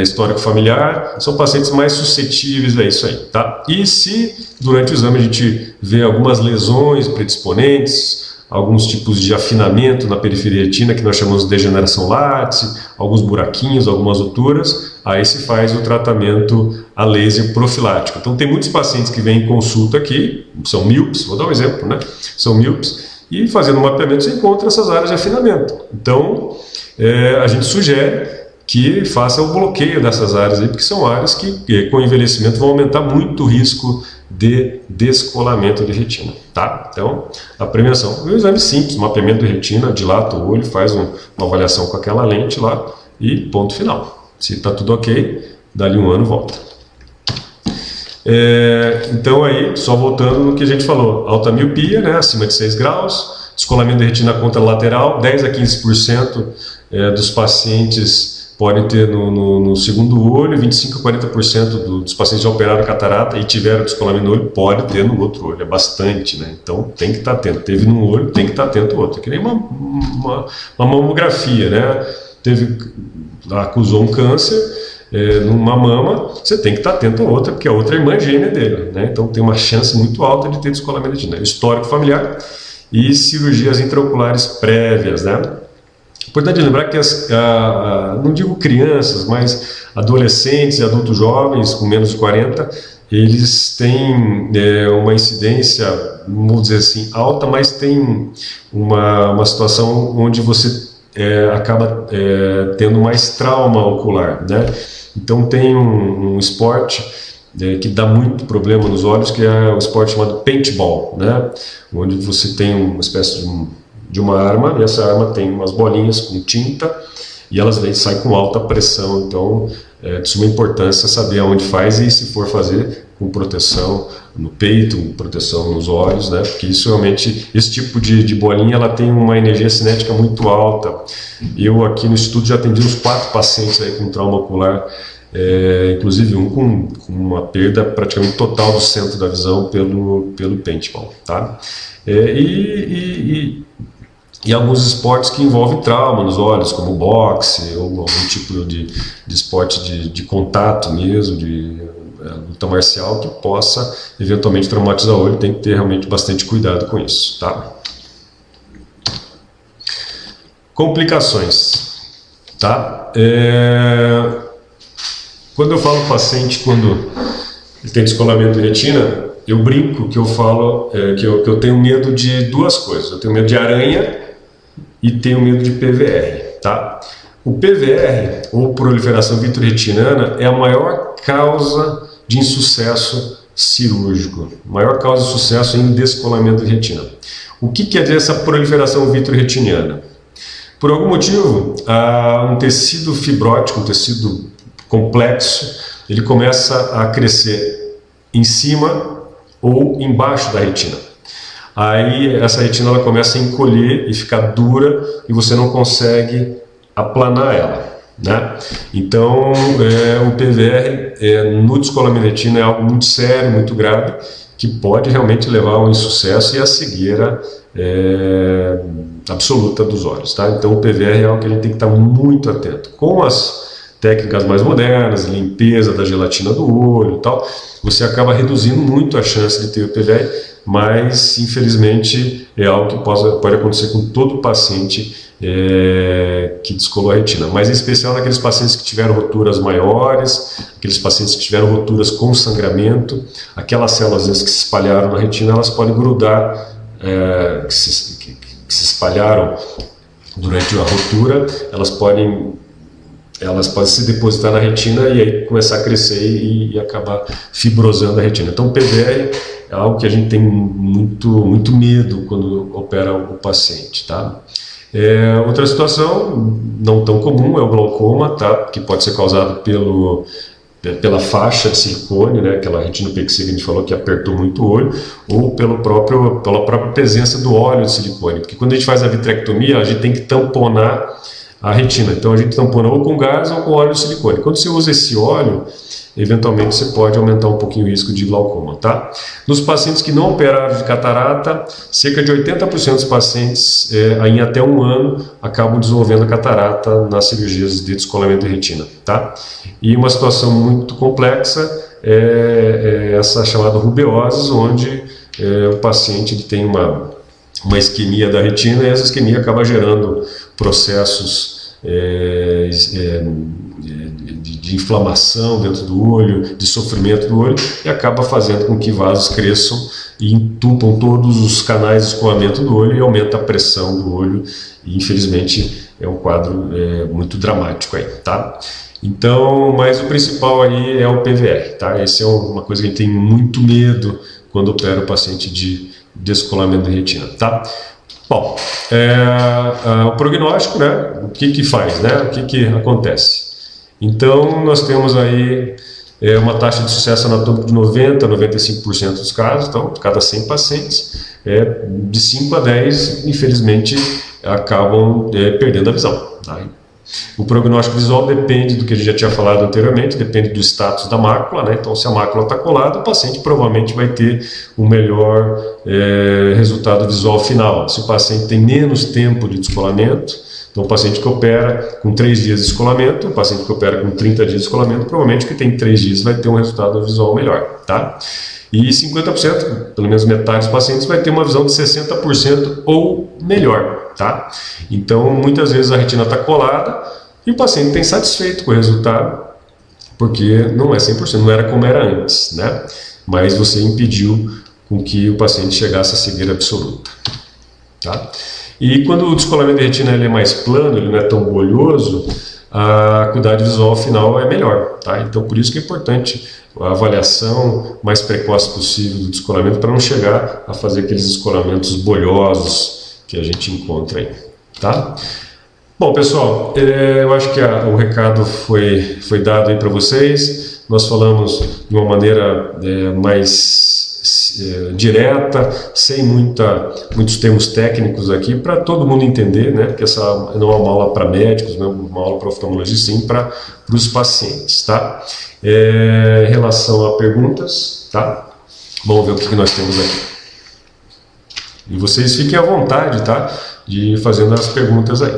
histórico familiar, são pacientes mais suscetíveis a isso aí, tá? E se durante o exame a gente vê algumas lesões predisponentes, alguns tipos de afinamento na periferia retina, que nós chamamos de degeneração látice, alguns buraquinhos, algumas rupturas, aí se faz o tratamento a laser profilático. Então tem muitos pacientes que vêm em consulta aqui, são míopes, vou dar um exemplo, né? São míopes, e fazendo um mapeamento você encontra essas áreas de afinamento. Então a gente sugere que faça o bloqueio dessas áreas aí, porque são áreas que com o envelhecimento vão aumentar muito o risco de descolamento de retina, tá? Então, a prevenção, um exame simples, mapeamento de retina, dilata o olho, faz uma avaliação com aquela lente lá e ponto final. Se está tudo ok, dali um ano volta. Então aí, só voltando no que a gente falou, alta miopia, né, acima de 6 graus, descolamento de retina contralateral, 10 a 15% dos pacientes podem ter no segundo olho, 25 a 40% dos pacientes já operaram catarata e tiveram descolamento no olho, pode ter no outro olho, é bastante, né? Então tem que estar atento, teve num olho, tem que estar atento no outro, é que nem uma mamografia, né? Acusou um câncer numa mama, você tem que estar atento a outra, porque a outra é irmã gêmea dele, né? Então tem uma chance muito alta de ter descolamento retinal. Histórico familiar e cirurgias intraoculares prévias, né? Importante lembrar que não digo crianças, mas adolescentes e adultos jovens com menos de 40, eles têm uma incidência, vamos dizer assim, alta, mas tem uma situação onde você acaba tendo mais trauma ocular, né? Então tem um esporte que dá muito problema nos olhos, que é o esporte chamado paintball, né? Onde você tem uma espécie de uma arma, e essa arma tem umas bolinhas com tinta e elas saem com alta pressão. Então é de suma importância saber aonde faz e, se for fazer, com proteção no peito, proteção nos olhos, né? Porque isso realmente, esse tipo de bolinha, ela tem uma energia cinética muito alta. Eu aqui no instituto já atendi uns 4 pacientes aí com trauma ocular, inclusive um com uma perda praticamente total do centro da visão pelo paintball, tá? E alguns esportes que envolvem trauma nos olhos, como boxe ou algum tipo de esporte de contato mesmo, de luta marcial, que possa eventualmente traumatizar o olho. Tem que ter realmente bastante cuidado com isso, tá? Complicações, tá? Quando eu falo paciente, quando ele tem descolamento de retina, eu brinco que eu falo que eu tenho medo de 2 coisas. Eu tenho medo de aranha e tenho medo de PVR, tá? O PVR, ou proliferação vitreoretinana, é a maior causa de insucesso cirúrgico, maior causa de sucesso em descolamento de retina. O que quer dizer essa proliferação vitreoretiniana? Por algum motivo, um tecido fibrótico, um tecido complexo, ele começa a crescer em cima ou embaixo da retina. Aí essa retina ela começa a encolher e ficar dura e você não consegue aplanar ela, né? Então o PVR no descolamento de retina é algo muito sério, muito grave, que pode realmente levar ao insucesso e à cegueira absoluta dos olhos, tá? Então o PVR é algo que a gente tem que estar muito atento. Com as técnicas mais modernas, limpeza da gelatina do olho e tal, você acaba reduzindo muito a chance de ter o PVR, mas infelizmente é algo que pode acontecer com todo paciente que descolou a retina, mas em especial naqueles pacientes que tiveram roturas maiores, aqueles pacientes que tiveram roturas com sangramento, aquelas células às vezes que se espalharam na retina, elas podem grudar, que se espalharam durante a rotura, elas podem se depositar na retina e aí começar a crescer e acabar fibrosando a retina. Então o PVR é algo que a gente tem muito medo quando opera o paciente, tá? Outra situação não tão comum é o glaucoma, tá? Que pode ser causado pela faixa de silicone, né? Aquela retinopexia que a gente falou que apertou muito o olho, ou pela própria presença do óleo de silicone, porque quando a gente faz a vitrectomia, a gente tem que tamponar a retina, então a gente tampona ou com gás ou com óleo de silicone. Quando você usa esse óleo, eventualmente você pode aumentar um pouquinho o risco de glaucoma, tá? Nos pacientes que não operaram de catarata, cerca de 80% dos pacientes em até 1 ano acabam desenvolvendo catarata nas cirurgias de descolamento de retina, tá? E uma situação muito complexa é essa chamada rubeose, onde o paciente ele tem uma isquemia da retina e essa isquemia acaba gerando processos de inflamação dentro do olho, de sofrimento do olho, e acaba fazendo com que vasos cresçam e entupam todos os canais de escoamento do olho e aumenta a pressão do olho, e infelizmente é um quadro muito dramático aí, tá? Então, mas o principal aí é o PVR, tá? Essa é uma coisa que a gente tem muito medo quando opera o paciente de descolamento de retina, tá? Bom, o prognóstico, né? O que faz, né? O que acontece? Então, nós temos aí uma taxa de sucesso anatômico de 90% a 95% dos casos, então, cada 100 pacientes, de 5 a 10, infelizmente, acabam perdendo a visão, tá? O prognóstico visual depende do que a gente já tinha falado anteriormente, depende do status da mácula, né? Então, se a mácula está colada, o paciente provavelmente vai ter um melhor resultado visual final. Se o paciente tem menos tempo de descolamento, então o paciente que opera com 3 dias de descolamento, o paciente que opera com 30 dias de descolamento, provavelmente que tem 3 dias vai ter um resultado visual melhor, tá? E 50%, pelo menos metade dos pacientes, vai ter uma visão de 60% ou melhor, tá? Então, muitas vezes a retina está colada e o paciente tem satisfeito com o resultado, porque não é 100%, não era como era antes, né? Mas você impediu com que o paciente chegasse à cegueira absoluta, tá? E quando o descolamento de retina ele é mais plano, ele não é tão bolhoso, a acuidade visual final é melhor, tá? Então, por isso que é importante a avaliação mais precoce possível do descolamento para não chegar a fazer aqueles descolamentos bolhosos que a gente encontra aí, tá? Bom, pessoal, eu acho que o recado foi dado aí para vocês. Nós falamos de uma maneira mais direta, sem muitos termos técnicos aqui, para todo mundo entender, né? Porque essa não é uma aula para médicos, não é uma aula para oftalmologistas, sim para os pacientes, tá? Em relação a perguntas, tá? Vamos ver o que nós temos aqui. E vocês fiquem à vontade, tá? De ir fazendo as perguntas aí.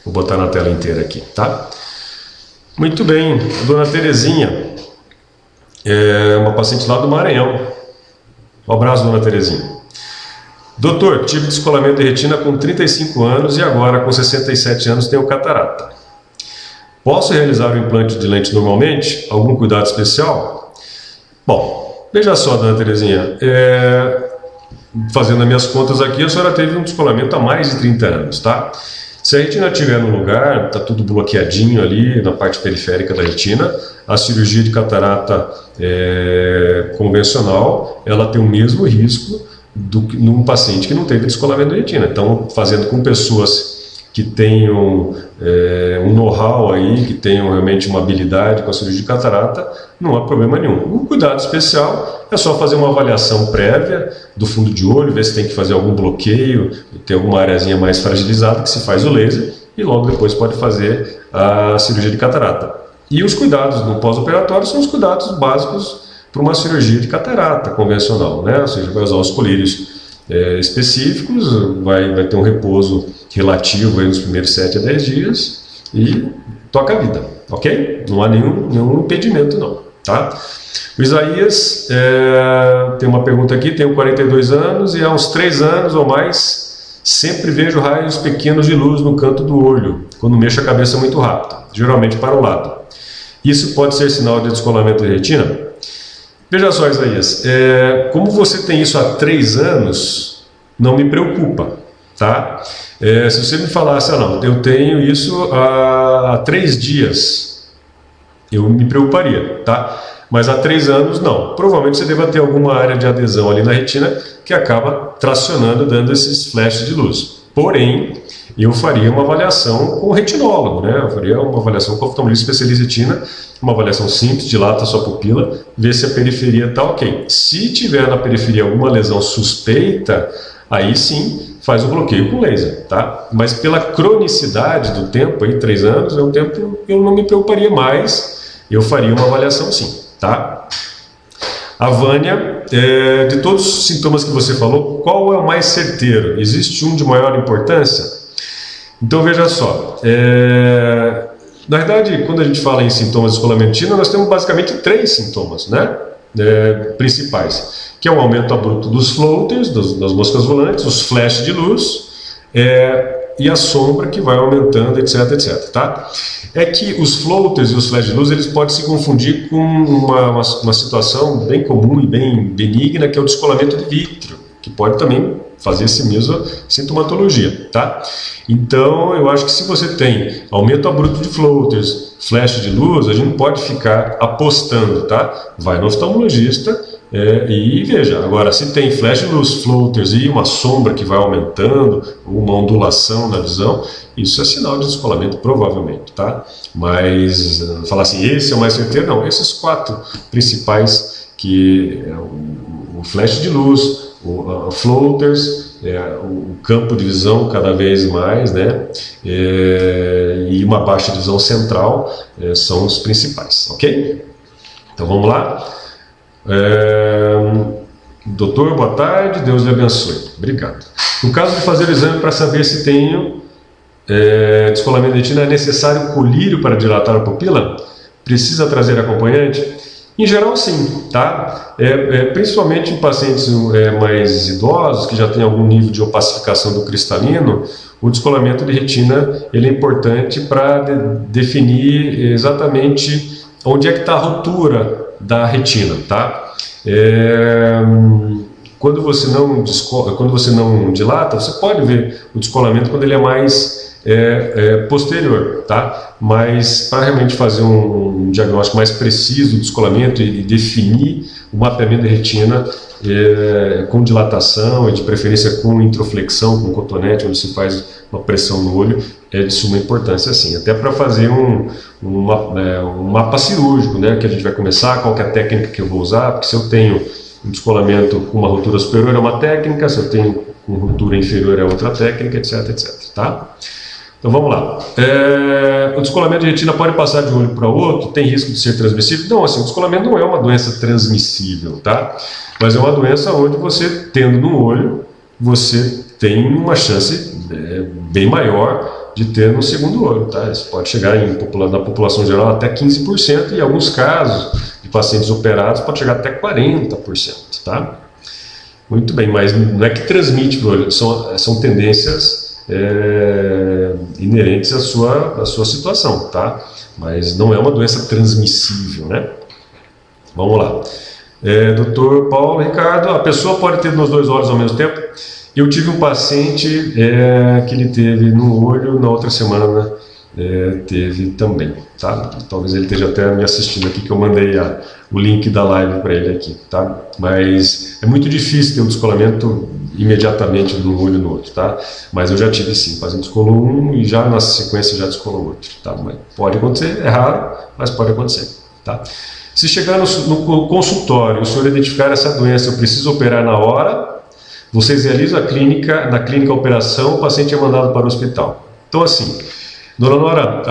Vou botar na tela inteira aqui, tá? Muito bem, a dona Terezinha é uma paciente lá do Maranhão. Um abraço, dona Terezinha. Doutor, tive descolamento de retina com 35 anos e agora com 67 anos tenho catarata. Posso realizar o implante de lente normalmente? Algum cuidado especial? Bom, veja só, dona Terezinha, fazendo as minhas contas aqui, a senhora teve um descolamento há mais de 30 anos, tá? Se a retina estiver no lugar, está tudo bloqueadinho ali na parte periférica da retina, a cirurgia de catarata convencional, ela tem o mesmo risco num paciente que não teve descolamento de retina. Então, fazendo com pessoas que tenham um know-how aí, que tenham realmente uma habilidade com a cirurgia de catarata, não há problema nenhum. Um cuidado especial é só fazer uma avaliação prévia do fundo de olho, ver se tem que fazer algum bloqueio, tem alguma areazinha mais fragilizada, que se faz o laser, e logo depois pode fazer a cirurgia de catarata. E os cuidados no pós-operatório são os cuidados básicos para uma cirurgia de catarata convencional, né? Ou seja, vai usar os colírios específicos, vai ter um repouso relativo aí nos primeiros 7 a 10 dias e toca a vida, ok? Não há nenhum impedimento não, tá? O Isaías tem uma pergunta aqui, tenho 42 anos e há uns 3 anos ou mais sempre vejo raios pequenos de luz no canto do olho, quando mexo a cabeça muito rápido, geralmente para o lado. Isso pode ser sinal de descolamento de retina? Veja só, Isaías, como você tem isso há 3 anos, não me preocupa, tá? Se você me falasse, não, eu tenho isso há 3 dias, eu me preocuparia, tá? Mas há 3 anos, não. Provavelmente você deva ter alguma área de adesão ali na retina que acaba tracionando, dando esses flashes de luz. Porém, eu faria uma avaliação com o retinólogo, né? Eu faria uma avaliação com o oftalmologista especialista em retina, uma avaliação simples, dilata a sua pupila, ver se a periferia está ok. Se tiver na periferia alguma lesão suspeita, aí sim faz o bloqueio com laser, tá? Mas pela cronicidade do tempo, aí 3 anos, é um tempo que eu não me preocuparia mais, eu faria uma avaliação sim, tá? A Vânia, de todos os sintomas que você falou, qual é o mais certeiro? Existe um de maior importância? Então veja só, na verdade, quando a gente fala em sintomas de descolamento de retina, nós temos basicamente 3 sintomas, né? Principais, que é o aumento abrupto dos floaters, das moscas volantes, os flashes de luz e a sombra que vai aumentando, etc, etc, tá? É que os floaters e os flashes de luz, eles podem se confundir com uma situação bem comum e bem benigna, que é o descolamento de vítreo, que pode também fazer essa mesma sintomatologia, tá? Então, eu acho que se você tem aumento abrupto de floaters, flash de luz, a gente não pode ficar apostando, tá? Vai no oftalmologista e veja. Agora, se tem flash de luz, floaters e uma sombra que vai aumentando, uma ondulação na visão, isso é sinal de descolamento, provavelmente, tá? Mas falar assim, esse é o mais certeiro, não. Esses 4 principais, que é o flash de luz, floaters o campo de visão cada vez mais, né, e uma baixa de visão central são os principais, ok? Então vamos lá. Doutor, boa tarde, Deus lhe abençoe. Obrigado. No caso de fazer o exame para saber se tenho descolamento de retina, é necessário colírio para dilatar a pupila? Precisa trazer acompanhante? Em geral, sim, tá? Principalmente em pacientes mais idosos, que já têm algum nível de opacificação do cristalino, o descolamento de retina ele é importante para definir exatamente onde é que está a ruptura da retina, tá? Quando você não dilata, você pode ver o descolamento quando ele é mais posterior, tá? Mas para realmente fazer um diagnóstico mais preciso do descolamento e definir o mapeamento da retina com dilatação e de preferência com introflexão, com cotonete, onde se faz uma pressão no olho, é de suma importância, sim. Até para fazer um mapa cirúrgico, né? Que a gente vai começar, qual que é a técnica que eu vou usar, porque se eu tenho um descolamento com uma ruptura superior é uma técnica, se eu tenho com ruptura inferior é outra técnica, etc, etc, tá? Então vamos lá. O descolamento de retina pode passar de um olho para o outro? Tem risco de ser transmissível? Não, assim, o descolamento não é uma doença transmissível, tá? Mas é uma doença onde você, tendo no olho, você tem uma chance bem maior de ter no segundo olho, tá? Isso pode chegar na população geral até 15% e em alguns casos de pacientes operados pode chegar até 40%, tá? Muito bem, mas não é que transmite para o olho, são tendências inerentes à sua situação, tá? Mas não é uma doença transmissível, né? Vamos lá. Doutor Paulo Ricardo, a pessoa pode ter nos dois olhos ao mesmo tempo? Eu tive um paciente que ele teve no olho, na outra semana teve também, tá? Talvez ele esteja até me assistindo aqui, que eu mandei o link da live para ele aqui, tá? Mas é muito difícil ter um descolamento imediatamente de um olho no outro, tá? Mas eu já tive sim, o paciente descolou um e já na sequência já descolou outro, tá? Mas pode acontecer, é raro, mas pode acontecer, tá? Se chegar no consultório e o senhor identificar essa doença, eu preciso operar na hora, vocês realizam na clínica a operação, o paciente é mandado para o hospital. Então assim, dona Nora,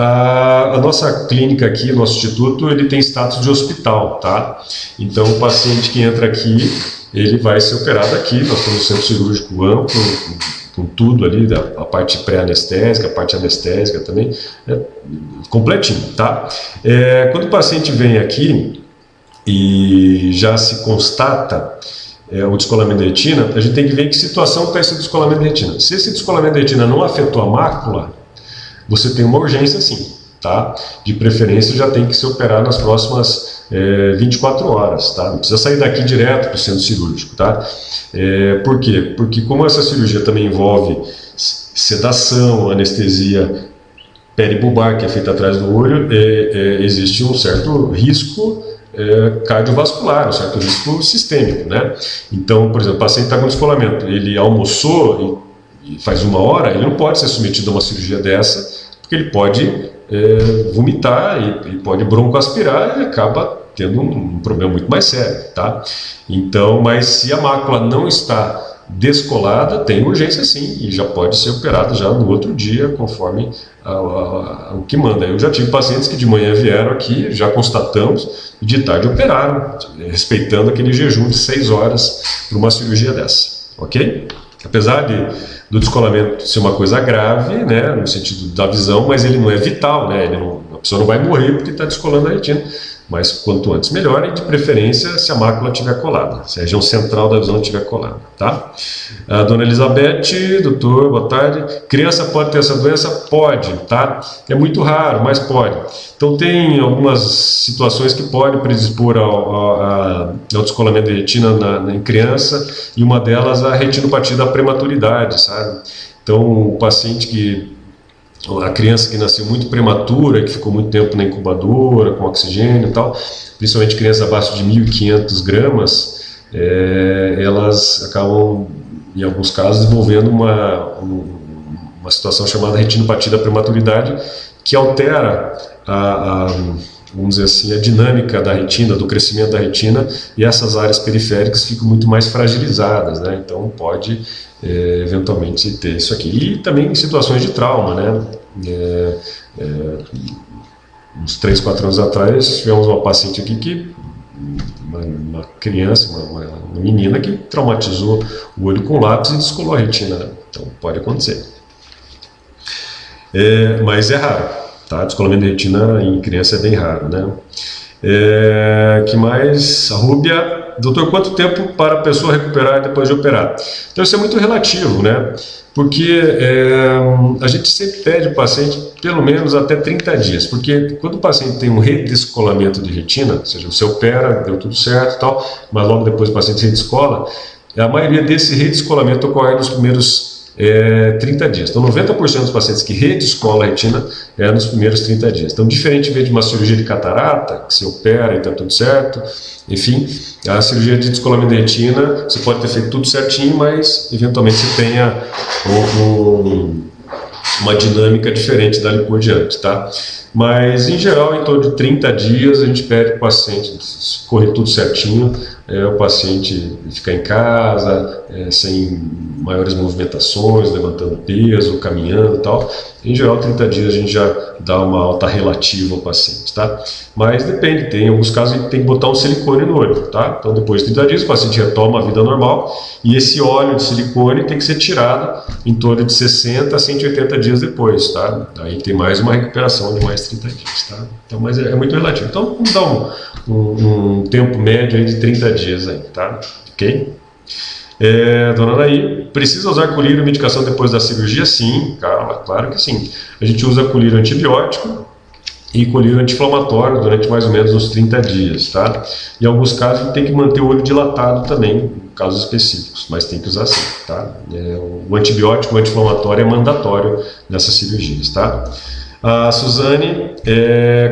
a nossa clínica aqui, nosso instituto, ele tem status de hospital, tá? Então o paciente que entra aqui, ele vai ser operado aqui, nós temos um centro cirúrgico amplo, com tudo ali, a parte pré-anestésica, a parte anestésica também, completinho, tá? Quando o paciente vem aqui e já se constata o descolamento da retina, a gente tem que ver em que situação está esse descolamento da retina. Se esse descolamento da retina não afetou a mácula, você tem uma urgência sim, tá? De preferência já tem que ser operado nas próximas 24 horas, tá? Não precisa sair daqui direto para o centro cirúrgico, tá? Por quê? Porque como essa cirurgia também envolve sedação, anestesia peribulbar, que é feita atrás do olho, existe um certo risco cardiovascular, um certo risco sistêmico, né? Então, por exemplo, o paciente está com descolamento, ele almoçou e faz 1 hora, ele não pode ser submetido a uma cirurgia dessa, porque ele pode vomitar e pode broncoaspirar e acaba tendo um problema muito mais sério, tá? Então, mas se a mácula não está descolada, tem urgência sim, e já pode ser operado já no outro dia, conforme o que manda. Eu já tive pacientes que de manhã vieram aqui, já constatamos, e de tarde operaram, respeitando aquele jejum de 6 horas para uma cirurgia dessa, ok? Apesar do descolamento ser uma coisa grave, né, no sentido da visão, mas ele não é vital, né, a pessoa não vai morrer porque está descolando a retina, mas quanto antes melhor, e de preferência se a mácula estiver colada, se a região central da visão estiver colada, tá? A dona Elizabeth, doutor, boa tarde. Criança pode ter essa doença? Pode, tá? É muito raro, mas pode. Então tem algumas situações que podem predispor ao descolamento de retina em criança, e uma delas a retinopatia da prematuridade, sabe? Então o paciente a criança que nasceu muito prematura, que ficou muito tempo na incubadora, com oxigênio e tal, principalmente crianças abaixo de 1.500 gramas, elas acabam, em alguns casos, desenvolvendo uma situação chamada retinopatia da prematuridade, que altera vamos dizer assim, a dinâmica da retina, do crescimento da retina, e essas áreas periféricas ficam muito mais fragilizadas, né? Então pode eventualmente ter isso aqui. E também em situações de trauma, né? Uns 3, 4 anos atrás tivemos uma paciente aqui que uma criança, uma menina que traumatizou o olho com lápis e descolou a retina, né? Então pode acontecer. Mas é raro, tá? Descolamento de retina em criança é bem raro, né? Que mais? A Rúbia. Doutor, quanto tempo para a pessoa recuperar depois de operar? Então isso é muito relativo, né? Porque a gente sempre pede o paciente pelo menos até 30 dias, porque quando o paciente tem um redescolamento de retina, ou seja, você opera, deu tudo certo e tal, mas logo depois o paciente redescola, a maioria desse redescolamento ocorre nos primeiros 30 dias. Então 90% dos pacientes que redescolam a retina é nos primeiros 30 dias. Então, diferente de uma cirurgia de catarata, que se opera e está tudo certo, enfim, a cirurgia de descolamento de retina, você pode ter feito tudo certinho, mas eventualmente você tenha uma dinâmica diferente dali por diante, tá? Mas, em geral, em torno de 30 dias, a gente pede para o paciente, se correr tudo certinho, o paciente ficar em casa, sem maiores movimentações, levantando peso, caminhando e tal. Em geral, 30 dias a gente já dá uma alta relativa ao paciente, tá? Mas depende, tem alguns casos que tem que botar um silicone no olho, tá? Então, depois de 30 dias, o paciente retoma a vida normal e esse óleo de silicone tem que ser tirado em torno de 60 a 180 dias depois, tá? Aí tem mais uma recuperação de mais 30 dias, tá? Então, mas é muito relativo. Então, vamos dar um tempo médio aí de 30 dias aí, tá? Ok? Dona Anaí, precisa usar colírio e medicação depois da cirurgia? Sim, claro que sim. A gente usa colírio antibiótico e colírio anti-inflamatório durante mais ou menos uns 30 dias, tá? Em alguns casos a gente tem que manter o olho dilatado também, em casos específicos, mas tem que usar sim, tá? O antibiótico, o anti-inflamatório é mandatório nessas cirurgias, tá? A Suzane,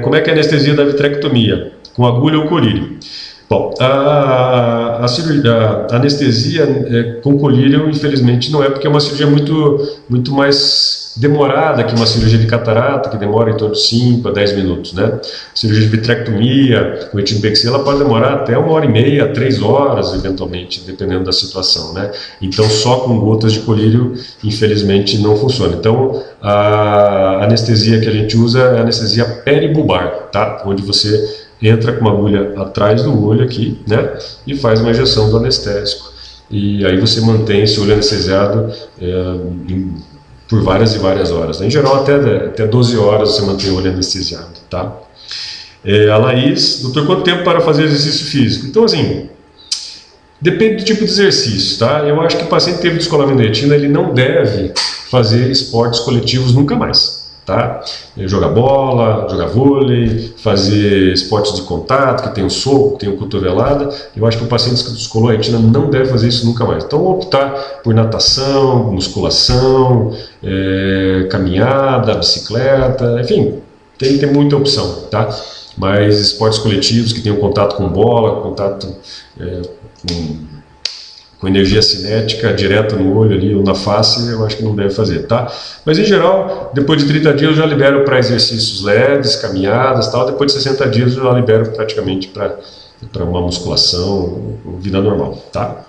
como é que é a anestesia da vitrectomia? Com agulha ou colírio? Bom, a anestesia com colírio, infelizmente, não é, porque é uma cirurgia muito mais demorada que uma cirurgia de catarata, que demora em torno de 5 a 10 minutos, né? A cirurgia de vitrectomia com etinopexia, ela pode demorar até 1h30, 3 horas, eventualmente, dependendo da situação, né? Então, só com gotas de colírio, infelizmente, não funciona. Então, a anestesia que a gente usa é a anestesia peribulbar, tá? Onde você entra com uma agulha atrás do olho aqui, né, e faz uma injeção do anestésico. E aí você mantém esse olho anestesiado por várias e várias horas. Em geral, até 12 horas você mantém o olho anestesiado, tá? A Laís, doutor, quanto tempo para fazer exercício físico? Então, assim, depende do tipo de exercício, tá? Eu acho que o paciente que teve descolamento de retina, ele não deve fazer esportes coletivos nunca mais. Tá? Jogar bola, jogar vôlei, fazer esportes de contato, que tem o soco, tem o cotovelada. Eu acho que o paciente que descolou a retina não deve fazer isso nunca mais. Então, optar por natação, musculação, caminhada, bicicleta, enfim, tem muita opção, tá? Mas esportes coletivos que tenham contato com bola, contato com energia cinética direta no olho ali ou na face, eu acho que não deve fazer, tá? Mas em geral, depois de 30 dias eu já libero para exercícios leves, caminhadas, tal. Depois de 60 dias eu já libero praticamente para uma musculação, vida normal, tá?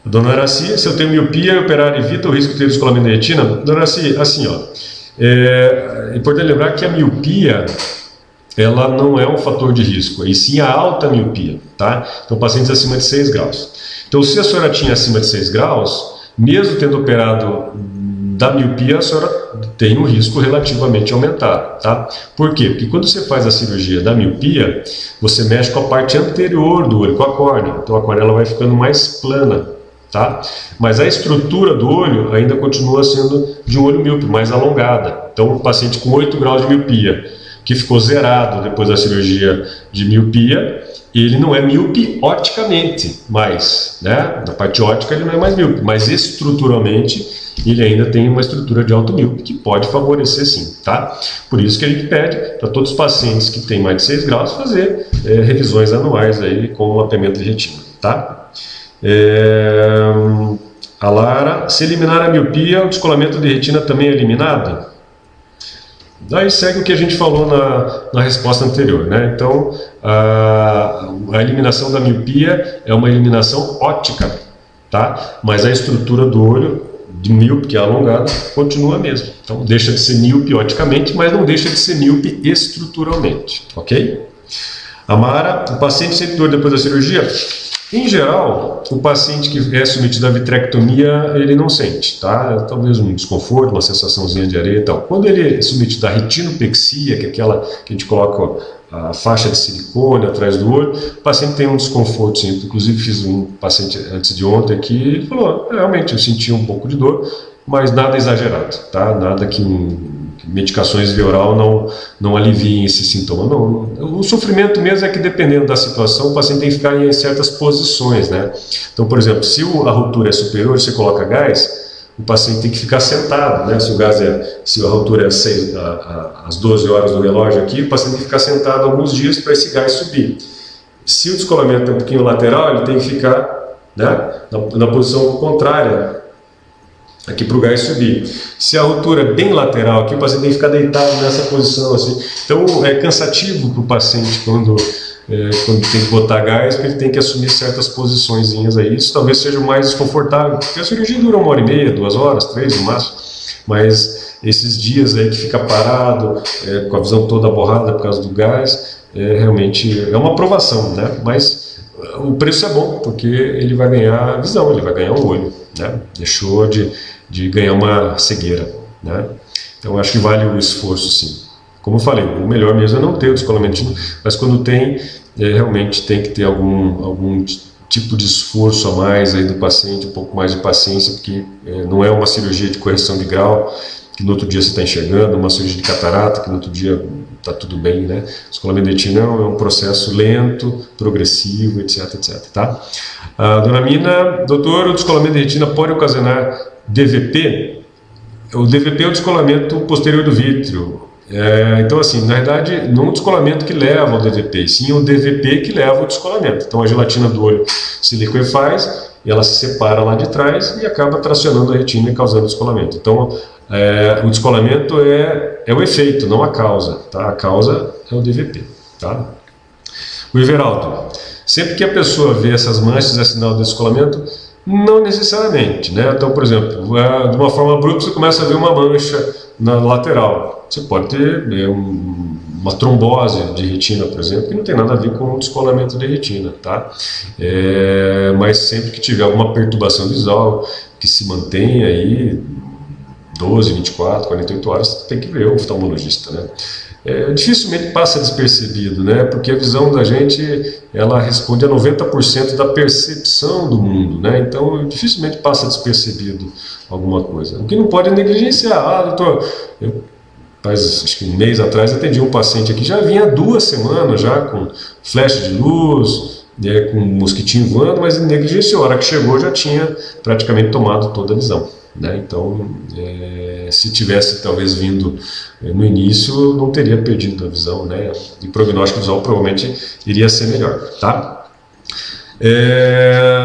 Dona Araci, se eu tenho miopia, operar evita o risco de ter descolamento de retina? Dona Araci, assim, ó, é importante lembrar que a miopia, ela não é um fator de risco, e sim a alta miopia, tá? Então, pacientes acima de 6 graus. Então, se a senhora tinha acima de 6 graus, mesmo tendo operado da miopia, a senhora tem um risco relativamente aumentado, tá? Por quê? Porque quando você faz a cirurgia da miopia, você mexe com a parte anterior do olho, com a córnea. Então, a córnea ela vai ficando mais plana, tá? Mas a estrutura do olho ainda continua sendo de um olho míope, mais alongada. Então, um paciente com 8 graus de miopia, que ficou zerado depois da cirurgia de miopia, ele não é míope oticamente mais, né? Na parte ótica ele não é mais míope, mas estruturalmente ele ainda tem uma estrutura de alto míope que pode favorecer sim, tá? Por isso que a gente pede para todos os pacientes que têm mais de 6 graus fazer revisões anuais aí com o mapeamento de retina, tá? A Lara, se eliminar a miopia, o descolamento de retina também é eliminado? Daí segue o que a gente falou na resposta anterior, né? Então, a eliminação da miopia é uma eliminação óptica, tá? Mas a estrutura do olho, de míope, que é alongada, continua a mesma. Então, deixa de ser míope oticamente, mas não deixa de ser míope estruturalmente, ok? Amara, o paciente sente dor depois da cirurgia? Em geral, o paciente que é submetido à vitrectomia, ele não sente, tá? Talvez um desconforto, uma sensaçãozinha de areia e tal. Quando ele é submetido à retinopexia, que é aquela que a gente coloca a faixa de silicone atrás do olho, o paciente tem um desconforto, sim. Inclusive, fiz um paciente antes de ontem aqui e falou, realmente, eu senti um pouco de dor, mas nada exagerado, tá? Nada que medicações via oral não aliviem esse sintoma. Não. O sofrimento mesmo é que, dependendo da situação, o paciente tem que ficar em certas posições, né? Então, por exemplo, se a ruptura é superior, você coloca gás, o paciente tem que ficar sentado, né? Se a ruptura é às 12 horas do relógio aqui, o paciente tem que ficar sentado alguns dias para esse gás subir. Se o descolamento é um pouquinho lateral, ele tem que ficar, né, na posição contrária aqui para o gás subir. Se a ruptura é bem lateral aqui, o paciente tem que ficar deitado nessa posição assim. Então é cansativo para o paciente quando tem que botar gás, porque ele tem que assumir certas posiçõezinhas aí. Isso talvez seja mais desconfortável, porque a cirurgia dura 1h30, 2 horas, 3 no máximo, mas esses dias aí que fica parado, com a visão toda borrada por causa do gás, realmente é uma aprovação, né? Mas o preço é bom, porque ele vai ganhar visão, ele vai ganhar um olho, né? Deixou de ganhar uma cegueira, né? Então acho que vale o esforço, sim. Como eu falei, o melhor mesmo é não ter o descolamento, mas quando tem, realmente tem que ter algum tipo de esforço a mais aí do paciente, um pouco mais de paciência, porque não é uma cirurgia de correção de grau, que no outro dia você está enxergando, uma cirurgia de catarata, que no outro dia está tudo bem, né? O descolamento de retina é um processo lento, progressivo, etc, tá? Dona Mina, doutor, o descolamento de retina pode ocasionar DVP? O DVP é o descolamento posterior do vítreo. Então, assim, na verdade, não o descolamento que leva ao DVP, sim o DVP que leva ao descolamento. Então, a gelatina do olho se liquefaz, e ela se separa lá de trás e acaba tracionando a retina e causando descolamento. Então, o descolamento é o efeito, não a causa, tá? A causa é o DVP, tá? O Everaldo, sempre que a pessoa vê essas manchas, é sinal de descolamento? Não necessariamente, né? Então, por exemplo, de uma forma bruta, você começa a ver uma mancha na lateral. Você pode ter uma trombose de retina, por exemplo, que não tem nada a ver com o descolamento de retina, tá? Mas sempre que tiver alguma perturbação visual que se mantenha aí 12, 24, 48 horas, tem que ver o oftalmologista, né? Dificilmente passa despercebido, né? Porque a visão da gente, ela responde a 90% da percepção do mundo, né? Então, dificilmente passa despercebido alguma coisa. O que não pode é negligenciar. Doutor, acho que um mês atrás atendi um paciente aqui, já vinha 2 semanas já com flash de luz, com mosquitinho voando, mas negligenciou. A hora que chegou já tinha praticamente tomado toda a visão, né? Então, se tivesse talvez vindo no início, não teria perdido a visão, né? E o prognóstico visual provavelmente iria ser melhor, tá?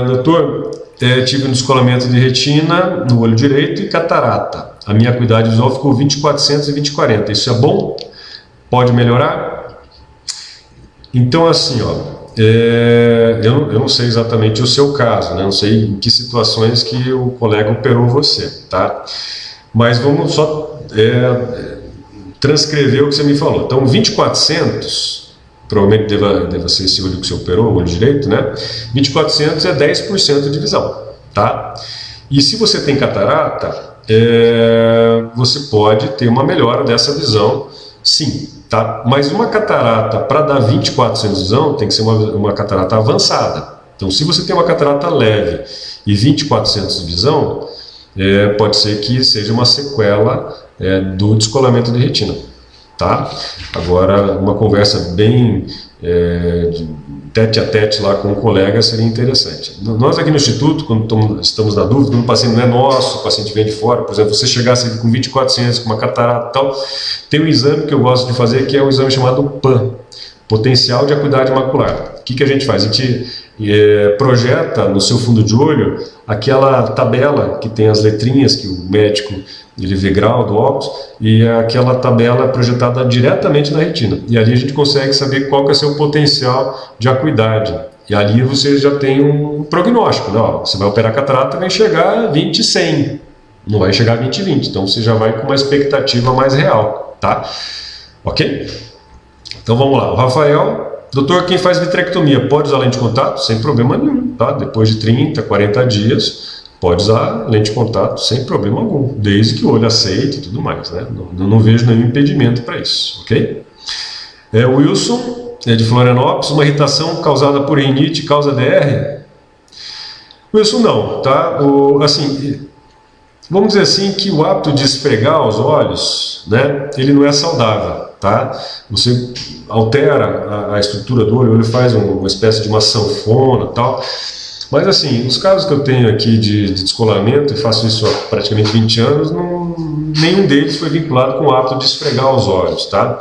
Doutor, tive um descolamento de retina no olho direito e catarata. A minha acuidade visual ficou 20/400 e 20/40. Isso é bom? Pode melhorar? Então, assim, ó, eu não sei exatamente o seu caso, né? Não sei em que situações que o colega operou você, tá? Mas vamos só transcrever o que você me falou. Então, 20/400, provavelmente deva ser esse olho que você operou, o olho direito, né? 20/400 é 10% de visão, tá? E se você tem catarata, você pode ter uma melhora dessa visão, sim, tá? Mas uma catarata, para dar 20/400 de visão, tem que ser uma catarata avançada. Então, se você tem uma catarata leve e 20/400 de visão, pode ser que seja uma sequela do descolamento de retina, tá? Agora, uma conversa bem tete a tete lá com o colega seria interessante. Nós aqui no Instituto, quando estamos na dúvida, quando o paciente não é nosso, o paciente vem de fora, por exemplo, você chegasse aqui com 20/400, com uma catarata e tal, tem um exame que eu gosto de fazer, que é um exame chamado PAN, Potencial de Acuidade Macular. O que a gente faz? A gente projeta no seu fundo de olho aquela tabela que tem as letrinhas que o médico ele vê grau do óculos, e aquela tabela é projetada diretamente na retina. E ali a gente consegue saber qual que é o seu potencial de acuidade. E ali você já tem um prognóstico, né? Ó, você vai operar catarata, vai chegar a 20/100, não vai chegar a 20/20, então você já vai com uma expectativa mais real, tá? Ok? Então vamos lá, o Rafael: doutor, quem faz vitrectomia pode usar lente de contato? Sem problema nenhum, tá? Depois de 30, 40 dias, pode usar lente de contato sem problema algum, desde que o olho aceite e tudo mais, né? Não vejo nenhum impedimento para isso, ok? O Wilson, de Florianópolis: uma irritação causada por rinite causa DR? Wilson, não, tá? Assim, vamos dizer assim que o hábito de esfregar os olhos, né, ele não é saudável, tá? Você altera a estrutura do olho, ele faz uma espécie de uma sanfona e tal. Mas assim, os casos que eu tenho aqui de descolamento, e faço isso há praticamente 20 anos, nenhum deles foi vinculado com o hábito de esfregar os olhos, tá?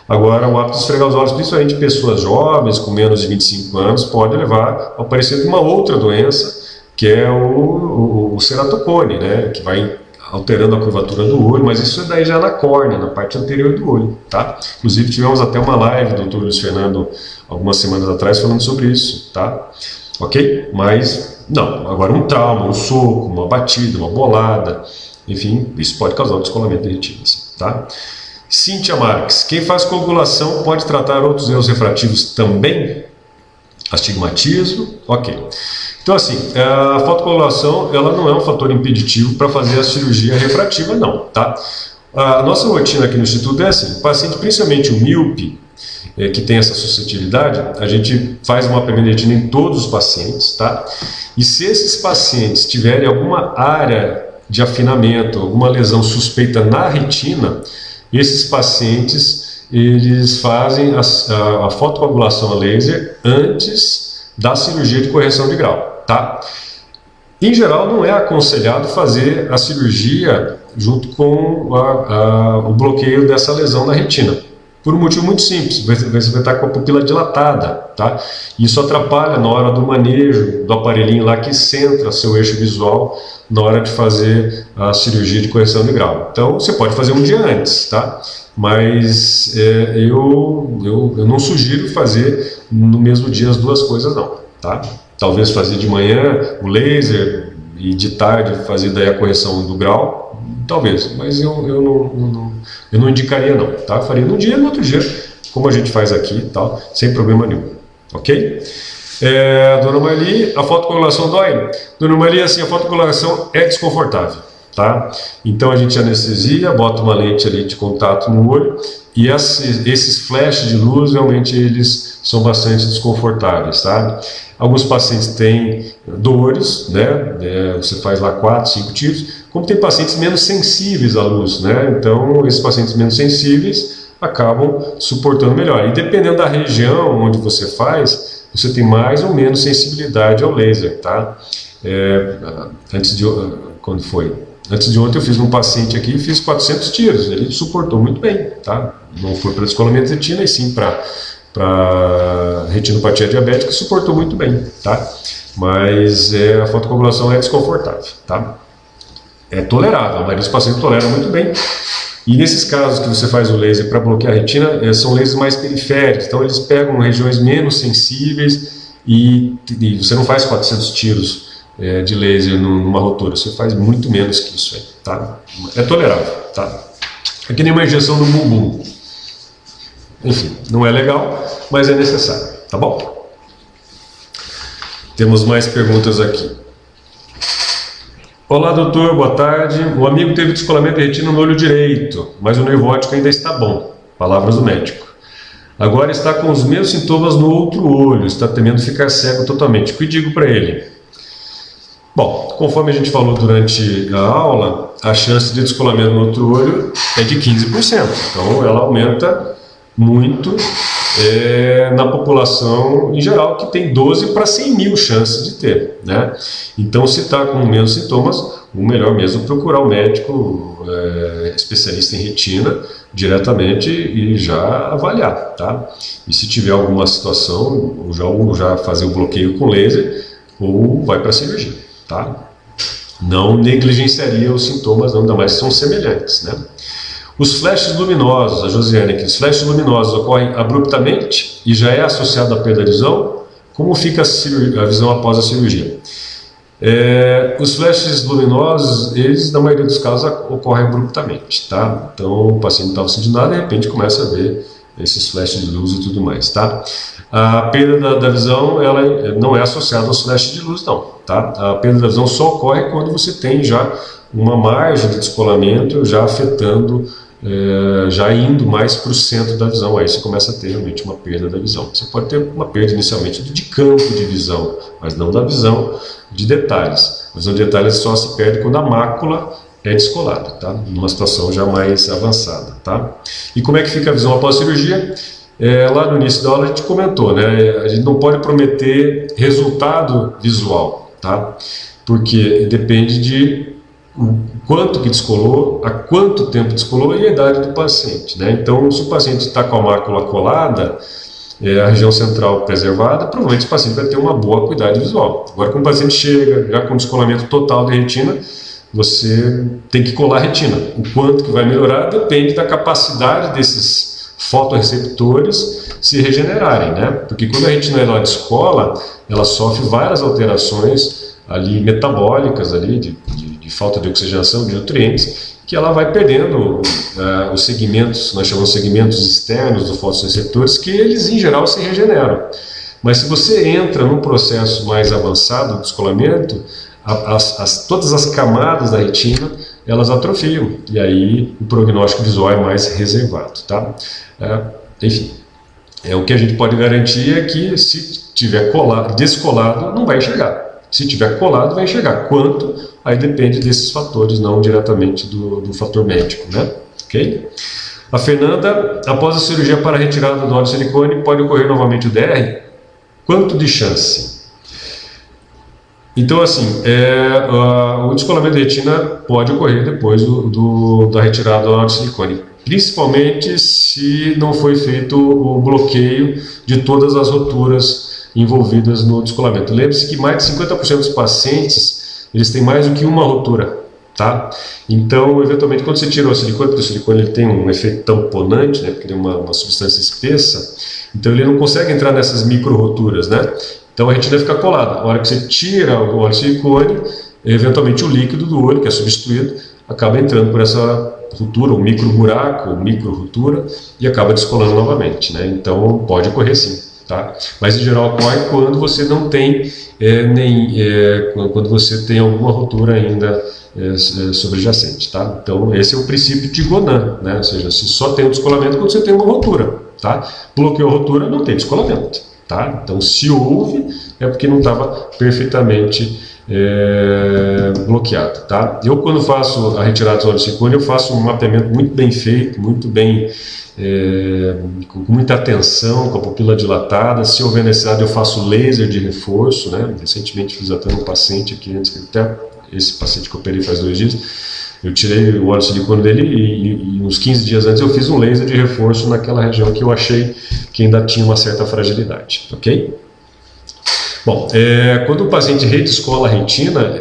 Agora, o hábito de esfregar os olhos, principalmente pessoas jovens, com menos de 25 anos, pode levar ao aparecimento de uma outra doença, que é o ceratocone, né? Que vai alterando a curvatura do olho, mas isso daí já na córnea, na parte anterior do olho, tá? Inclusive, tivemos até uma live do Dr. Luiz Fernando, algumas semanas atrás, falando sobre isso, tá? Ok? Mas, não. Agora, um trauma, um soco, uma batida, uma bolada, enfim, isso pode causar um descolamento de retinas, tá? Cíntia Marques: quem faz coagulação pode tratar outros erros refrativos também? Astigmatismo? Ok. Então, assim, a fotocoagulação, ela não é um fator impeditivo para fazer a cirurgia refrativa, não, tá? A nossa rotina aqui no Instituto é assim: o paciente, principalmente o míope, que tem essa suscetibilidade, a gente faz uma mapeamento de retina em todos os pacientes, tá? E se esses pacientes tiverem alguma área de afinamento, alguma lesão suspeita na retina, esses pacientes, eles fazem a fotocoagulação a laser antes da cirurgia de correção de grau, tá? Em geral, não é aconselhado fazer a cirurgia junto com o bloqueio dessa lesão na retina, por um motivo muito simples: você vai estar com a pupila dilatada, tá? Isso atrapalha na hora do manejo do aparelhinho lá que centra seu eixo visual na hora de fazer a cirurgia de correção de grau. Então, você pode fazer um dia antes, tá? Mas eu não sugiro fazer no mesmo dia as duas coisas, não, tá? Talvez fazer de manhã o laser e de tarde fazer daí a correção do grau, talvez, mas eu não indicaria, não, tá? Eu faria num dia e no outro dia, como a gente faz aqui e tal, sem problema nenhum, ok? Dona Marli: a fotocoagulação dói? Dona Marli, assim, a fotocoagulação é desconfortável, tá? Então a gente anestesia, bota uma lente ali de contato no olho, e esses flashes de luz realmente eles são bastante desconfortáveis, sabe? Alguns pacientes têm dores, né? Você faz lá 4, 5 tiros, como tem pacientes menos sensíveis à luz, né? Então esses pacientes menos sensíveis acabam suportando melhor. E dependendo da região onde você faz, você tem mais ou menos sensibilidade ao laser, tá? Quando foi? Antes de ontem eu fiz um paciente aqui e fiz 400 tiros, ele suportou muito bem, tá? Não foi para descolamento de retina, e sim para retinopatia diabética, suportou muito bem, tá? Mas a fotocoagulação é desconfortável, tá? É tolerável, a maioria dos pacientes tolera muito bem. E nesses casos que você faz o laser para bloquear a retina, são lasers mais periféricos, então eles pegam regiões menos sensíveis e você não faz 400 tiros de laser numa rotura, você faz muito menos que isso aí, tá? É tolerável, tá? É que nem uma injeção no bumbum. Enfim, não é legal, mas é necessário, tá bom? Temos mais perguntas aqui. Olá, doutor, boa tarde. O amigo teve descolamento de retina no olho direito, mas o nervo óptico ainda está bom. Palavras do médico. Agora está com os mesmos sintomas no outro olho, está temendo ficar cego totalmente. O que digo para ele? Bom, conforme a gente falou durante a aula, a chance de descolamento no outro olho é de 15%. Então ela aumenta muito na população em geral, que tem 12 para 100 mil chances de ter, né? Então, se está com menos sintomas, o melhor mesmo é procurar o médico especialista em retina diretamente e já avaliar, tá? E se tiver alguma situação, ou já fazer o bloqueio com laser ou vai para a cirurgia, tá? Não negligenciaria os sintomas, não, ainda mais que são semelhantes, né? Os flashes luminosos, a Josiane aqui, os flashes luminosos ocorrem abruptamente e já é associado à perda de visão? Como fica a visão após a cirurgia? Os flashes luminosos, eles na maioria dos casos ocorrem abruptamente, tá? Então o paciente não estava sentindo nada, de repente começa a ver esses flashes de luz e tudo mais, tá? A perda da visão, ela não é associada aos flashes de luz, não, tá? A perda da visão só ocorre quando você tem já uma margem de descolamento já afetando, já indo mais para o centro da visão, aí você começa a ter realmente uma perda da visão. Você pode ter uma perda inicialmente de campo de visão, mas não da visão de detalhes. A visão de detalhes só se perde quando a mácula é descolada, tá? Numa situação já mais avançada, tá? E como é que fica a visão após a cirurgia? Lá no início da aula a gente comentou, né? A gente não pode prometer resultado visual, tá? Porque depende de o quanto que descolou, há quanto tempo descolou e a idade do paciente, né? Então, se o paciente está com a mácula colada, a região central preservada, provavelmente esse paciente vai ter uma boa acuidade visual. Agora, quando o paciente chega já com descolamento total da retina, você tem que colar a retina. O quanto que vai melhorar depende da capacidade desses fotorreceptores se regenerarem, né? Porque quando a retina ela descola, ela sofre várias alterações ali metabólicas ali de falta de oxigenação de nutrientes, que ela vai perdendo os segmentos, nós chamamos de segmentos externos dos fotorreceptores, que eles em geral se regeneram. Mas se você entra num processo mais avançado de descolamento, todas as camadas da retina elas atrofiam, e aí o prognóstico visual é mais reservado, tá? Enfim, o que a gente pode garantir é que se tiver descolado, não vai enxergar. Se tiver colado, vai enxergar. Quanto? Aí depende desses fatores, não diretamente do fator médico, né? Ok? A Fernanda, após a cirurgia para a retirada do óleo de silicone, pode ocorrer novamente o DR? Quanto de chance? Então, assim, o descolamento de retina pode ocorrer depois da retirada do óleo de silicone, principalmente se não foi feito o bloqueio de todas as roturas envolvidas no descolamento. Lembre-se que mais de 50% dos pacientes, eles têm mais do que uma rotura, tá? Então, eventualmente, quando você tira o silicone, porque o silicone ele tem um efeito tamponante, né, porque ele é uma substância espessa, então ele não consegue entrar nessas micro-roturas, né? Então a retina fica colada. A hora que você tira o óleo de silicone, eventualmente o líquido do olho, que é substituído, acaba entrando por essa rotura, um micro-buraco, ou micro-rotura, e acaba descolando novamente, né? Então pode ocorrer sim. Tá? Mas em geral ocorre quando você não tem quando você tem alguma rotura ainda sobrejacente, tá? Então esse é o princípio de Gonan, né? Ou seja, se só tem o descolamento quando você tem uma rotura, tá? Bloqueou a rotura, não tem descolamento, tá? Então se houve é porque não estava perfeitamente bloqueado, tá? Eu quando faço a retirada do óleo de silicone, eu faço um mapeamento muito bem feito, muito bem com muita atenção, com a pupila dilatada. Se houver necessidade, eu faço laser de reforço, né? Recentemente fiz até um paciente aqui, até esse paciente que eu operei faz 2 dias, eu tirei o óleo de silicone dele e uns 15 dias antes eu fiz um laser de reforço naquela região que eu achei que ainda tinha uma certa fragilidade, ok? Bom, quando o paciente redescola a retina,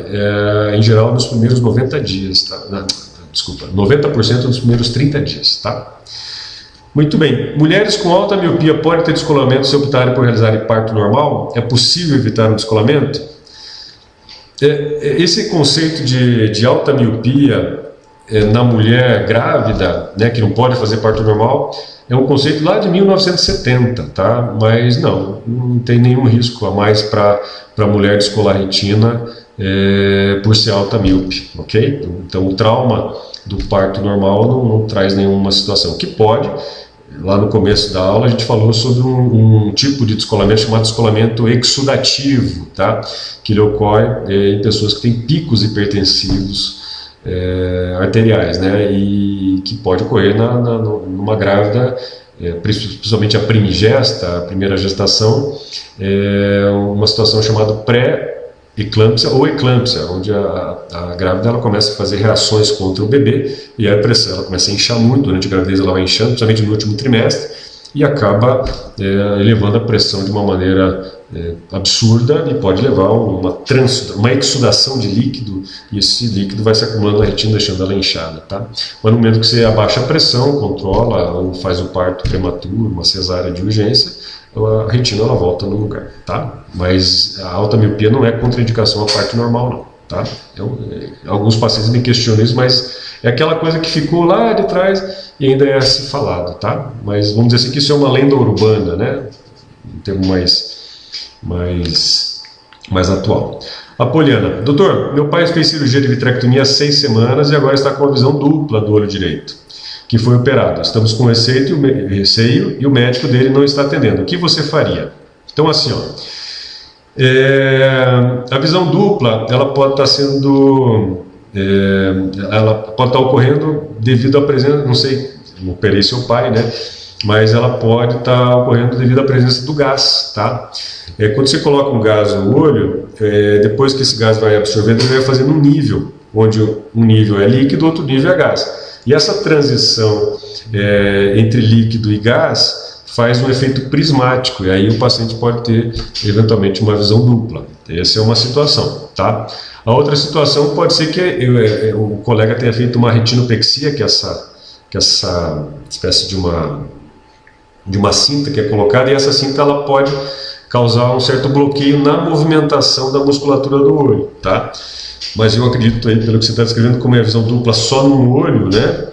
em geral nos primeiros 90 dias, tá? Desculpa, 90% nos primeiros 30 dias, tá? Muito bem. Mulheres com alta miopia podem ter descolamento se optarem por realizar parto normal? É possível evitar um descolamento? Esse conceito de alta miopia na mulher grávida, né, que não pode fazer parto normal, é um conceito lá de 1970, tá? Mas não tem nenhum risco a mais para a mulher descolar a retina por ser alta míope, ok? Então o trauma do parto normal não traz nenhuma situação. O que pode, lá no começo da aula a gente falou sobre um tipo de descolamento chamado descolamento exudativo, tá? Que ele ocorre em pessoas que têm picos hipertensivos arteriais, né? E que pode ocorrer numa grávida principalmente a primigesta, a primeira gestação, é uma situação chamada pré-eclâmpsia ou eclâmpsia, onde a grávida ela começa a fazer reações contra o bebê e a pressão ela começa a inchar muito, durante a gravidez ela vai inchando, principalmente no último trimestre, e acaba elevando a pressão de uma maneira absurda e pode levar a uma exsudação de líquido, e esse líquido vai se acumulando na retina, deixando ela inchada, tá? Mas no momento que você abaixa a pressão, controla ou faz o parto prematuro, uma cesárea de urgência, a retina ela volta no lugar, tá? Mas a alta miopia não é contraindicação à parto normal, não, tá? Alguns pacientes me questionam isso, mas é aquela coisa que ficou lá de trás e ainda é se falado, tá? Mas vamos dizer assim que isso é uma lenda urbana, né? Um termo mais atual. Apoliana: doutor, meu pai fez cirurgia de vitrectomia há 6 semanas e agora está com uma visão dupla do olho direito, que foi operado. Estamos com receio e o médico dele não está atendendo. O que você faria? Então, assim, ó, a visão dupla, ela pode estar sendo, ela pode estar ocorrendo devido à presença, não sei, não operei seu pai, né? Mas ela pode estar ocorrendo devido à presença do gás, tá? Quando você coloca um gás no olho, depois que esse gás vai absorvendo, ele vai fazendo um nível, onde um nível é líquido, outro nível é gás. E essa transição entre líquido e gás faz um efeito prismático, e aí o paciente pode ter, eventualmente, uma visão dupla. Essa é uma situação, tá? A outra situação pode ser que o colega tenha feito uma retinopexia, que é essa espécie de uma cinta que é colocada, e essa cinta ela pode causar um certo bloqueio na movimentação da musculatura do olho, tá? Mas eu acredito aí, pelo que você está descrevendo, como é a visão dupla só no olho, né?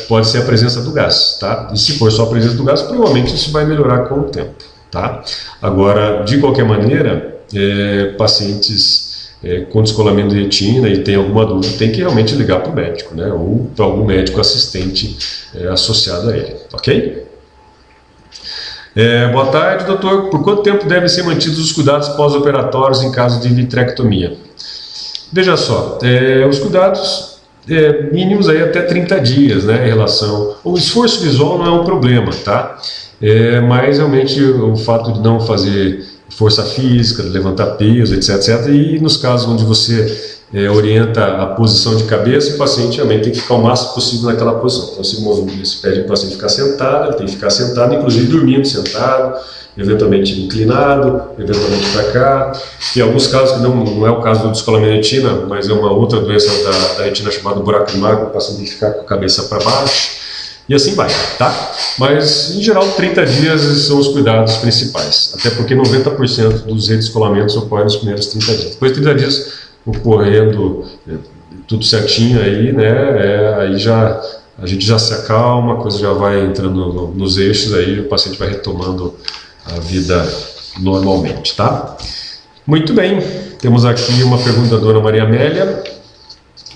Pode ser a presença do gás, tá? E se for só a presença do gás, provavelmente isso vai melhorar com o tempo, tá? Agora, de qualquer maneira, pacientes com descolamento de retina e tem alguma dúvida, tem que realmente ligar para o médico, né? Ou para algum médico assistente associado a ele, ok? Boa tarde, doutor. Por quanto tempo devem ser mantidos os cuidados pós-operatórios em caso de vitrectomia? Veja só, os cuidados mínimos aí até 30 dias, né, em relação... O esforço visual não é um problema, tá? Mas realmente o fato de não fazer força física, levantar peso, etc. E nos casos onde você orienta a posição de cabeça, o paciente realmente tem que ficar o máximo possível naquela posição. Então, se pede para o paciente ficar sentado, ele tem que ficar sentado, inclusive dormindo sentado, eventualmente inclinado, eventualmente para cá. Tem alguns casos que não é o caso do descolamento de retina, mas é uma outra doença da retina chamada buraco de magro, o paciente tem que ficar com a cabeça para baixo, e assim vai, tá? Mas, em geral, 30 dias são os cuidados principais, até porque 90% dos redescolamentos ocorrem nos primeiros 30 dias. Depois de 30 dias, ocorrendo tudo certinho aí, né? Aí a gente já se acalma, a coisa já vai entrando nos eixos, aí o paciente vai retomando a vida normalmente, tá? Muito bem, temos aqui uma pergunta da dona Maria Amélia.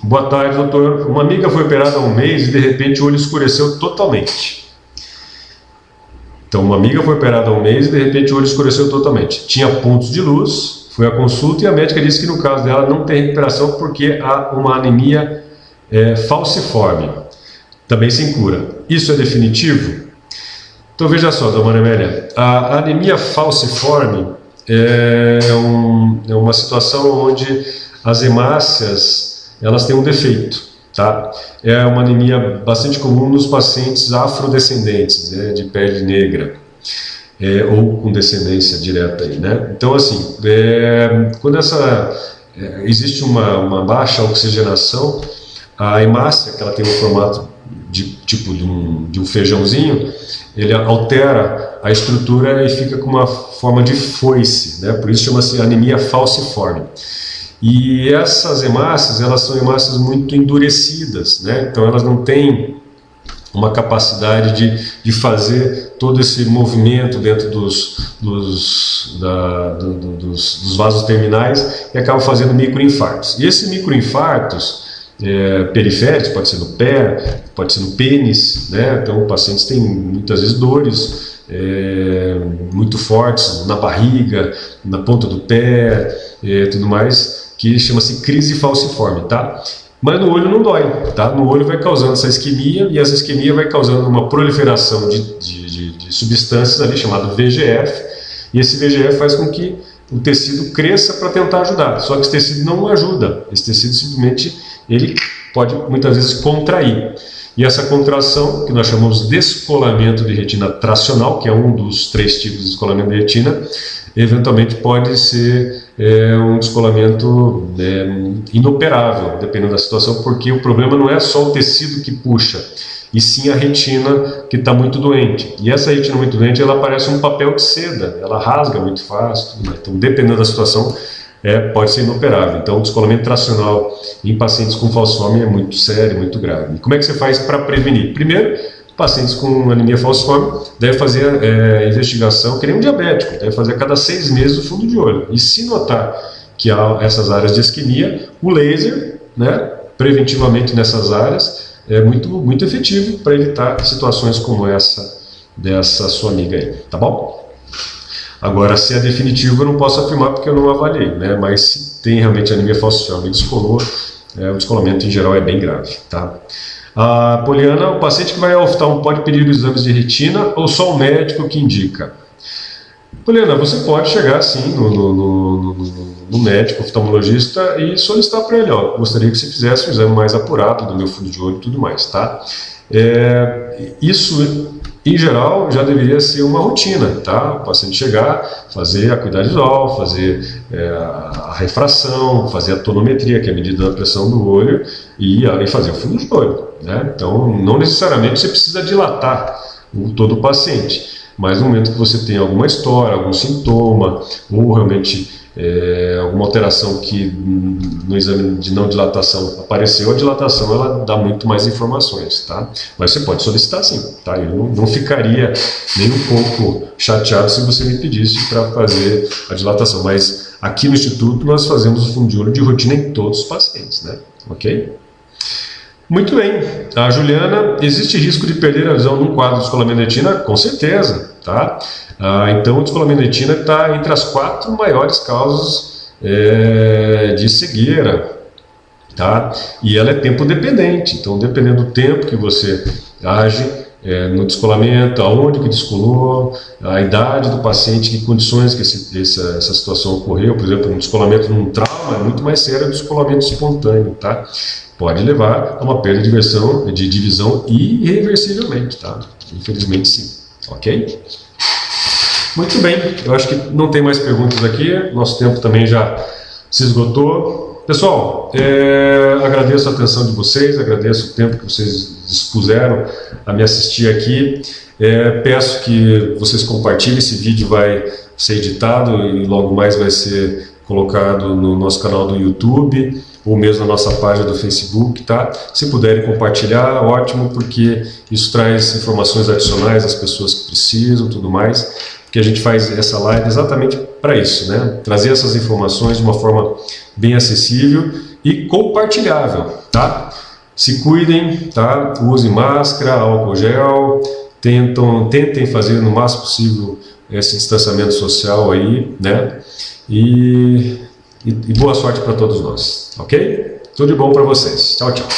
Boa tarde, doutor. Uma amiga foi operada há um mês e de repente o olho escureceu totalmente. Então, uma amiga foi operada há um mês e de repente o olho escureceu totalmente. Tinha pontos de luz, foi à consulta e a médica disse que no caso dela não tem recuperação porque há uma anemia falciforme, também sem cura. Isso é definitivo? Então veja só, dona Maria Amélia, a anemia falciforme é uma situação onde as hemácias elas têm um defeito, tá? É uma anemia bastante comum nos pacientes afrodescendentes, né, de pele negra, ou com descendência direta aí, né? Então assim, quando existe uma baixa oxigenação, a hemácia, que ela tem um formato de um feijãozinho, ele altera a estrutura e fica com uma forma de foice, né? Por isso chama-se anemia falciforme. E essas hemácias, elas são hemácias muito endurecidas, né? Então elas não têm uma capacidade de fazer todo esse movimento dentro dos vasos terminais e acabam fazendo microinfartos. E esses microinfartos periféricos, pode ser no pé, pode ser no pênis, né? Então pacientes têm muitas vezes dores muito fortes na barriga, na ponta do pé, tudo mais, que chama-se crise falciforme, tá? Mas no olho não dói, tá? No olho vai causando essa isquemia, e essa isquemia vai causando uma proliferação de substâncias ali, chamado VEGF, e esse VEGF faz com que o tecido cresça para tentar ajudar. Só que esse tecido não ajuda, esse tecido simplesmente ele pode muitas vezes contrair. E essa contração, que nós chamamos de descolamento de retina tracional, que é um dos 3 tipos de descolamento de retina, eventualmente pode ser um descolamento inoperável, dependendo da situação, porque o problema não é só o tecido que puxa, e sim a retina que está muito doente. E essa retina muito doente, ela parece um papel de seda, ela rasga muito fácil, então dependendo da situação, pode ser inoperável. Então o descolamento tracional em pacientes com falciforme é muito sério, muito grave. E como é que você faz para prevenir? Primeiro, pacientes com anemia falciforme devem fazer investigação, que nem um diabético, deve fazer a cada 6 meses o fundo de olho. E se notar que há essas áreas de isquemia, o laser, né, preventivamente nessas áreas, é muito efetivo para evitar situações como essa dessa sua amiga aí, tá bom? Agora, se é definitivo, eu não posso afirmar porque eu não avaliei, né? Mas se tem realmente anemia falciforme e descolou, o descolamento em geral é bem grave, tá? A Poliana, o paciente que vai ao oftalmo pode pedir os exames de retina ou só o médico que indica? Poliana, você pode chegar sim no médico, oftalmologista, e solicitar para ele, ó, gostaria que você fizesse um exame mais apurado do meu fundo de olho e tudo mais, tá? Isso, em geral, já deveria ser uma rotina, tá? O paciente chegar, fazer a acuidade visual, fazer a refração, fazer a tonometria, que é a medida da pressão do olho, e fazer o fundo de olho, né? Então, não necessariamente você precisa dilatar todo o paciente, mas no momento que você tem alguma história, algum sintoma, ou realmente alguma alteração que no exame de não dilatação apareceu, a dilatação ela dá muito mais informações, tá? Mas você pode solicitar sim, tá? Eu não ficaria nem um pouco chateado se você me pedisse para fazer a dilatação, mas aqui no Instituto nós fazemos o fundo de olho de rotina em todos os pacientes, né? Ok? Muito bem, a Juliana, existe risco de perder a visão num quadro de descolamento de retina? Com certeza, tá? Então o descolamento de retina está entre as 4 maiores causas de cegueira, tá? E ela é tempo dependente, então dependendo do tempo que você age no descolamento, aonde que descolou, a idade do paciente, que condições que essa situação ocorreu, por exemplo, um descolamento num trauma é muito mais sério do descolamento espontâneo, tá? Pode levar a uma perda de visão irreversivelmente, tá? Infelizmente sim, ok? Muito bem, eu acho que não tem mais perguntas aqui, nosso tempo também já se esgotou. Pessoal, agradeço a atenção de vocês, agradeço o tempo que vocês dispuseram a me assistir aqui. Peço que vocês compartilhem, esse vídeo vai ser editado e logo mais vai ser colocado no nosso canal do YouTube, ou mesmo na nossa página do Facebook, tá? Se puderem compartilhar, ótimo, porque isso traz informações adicionais às pessoas que precisam, tudo mais, porque a gente faz essa live exatamente para isso, né? Trazer essas informações de uma forma bem acessível e compartilhável, tá? Se cuidem, tá? Usem máscara, álcool gel, tentem fazer no máximo possível esse distanciamento social aí, né? E boa sorte para todos nós, ok? Tudo de bom para vocês. Tchau, tchau.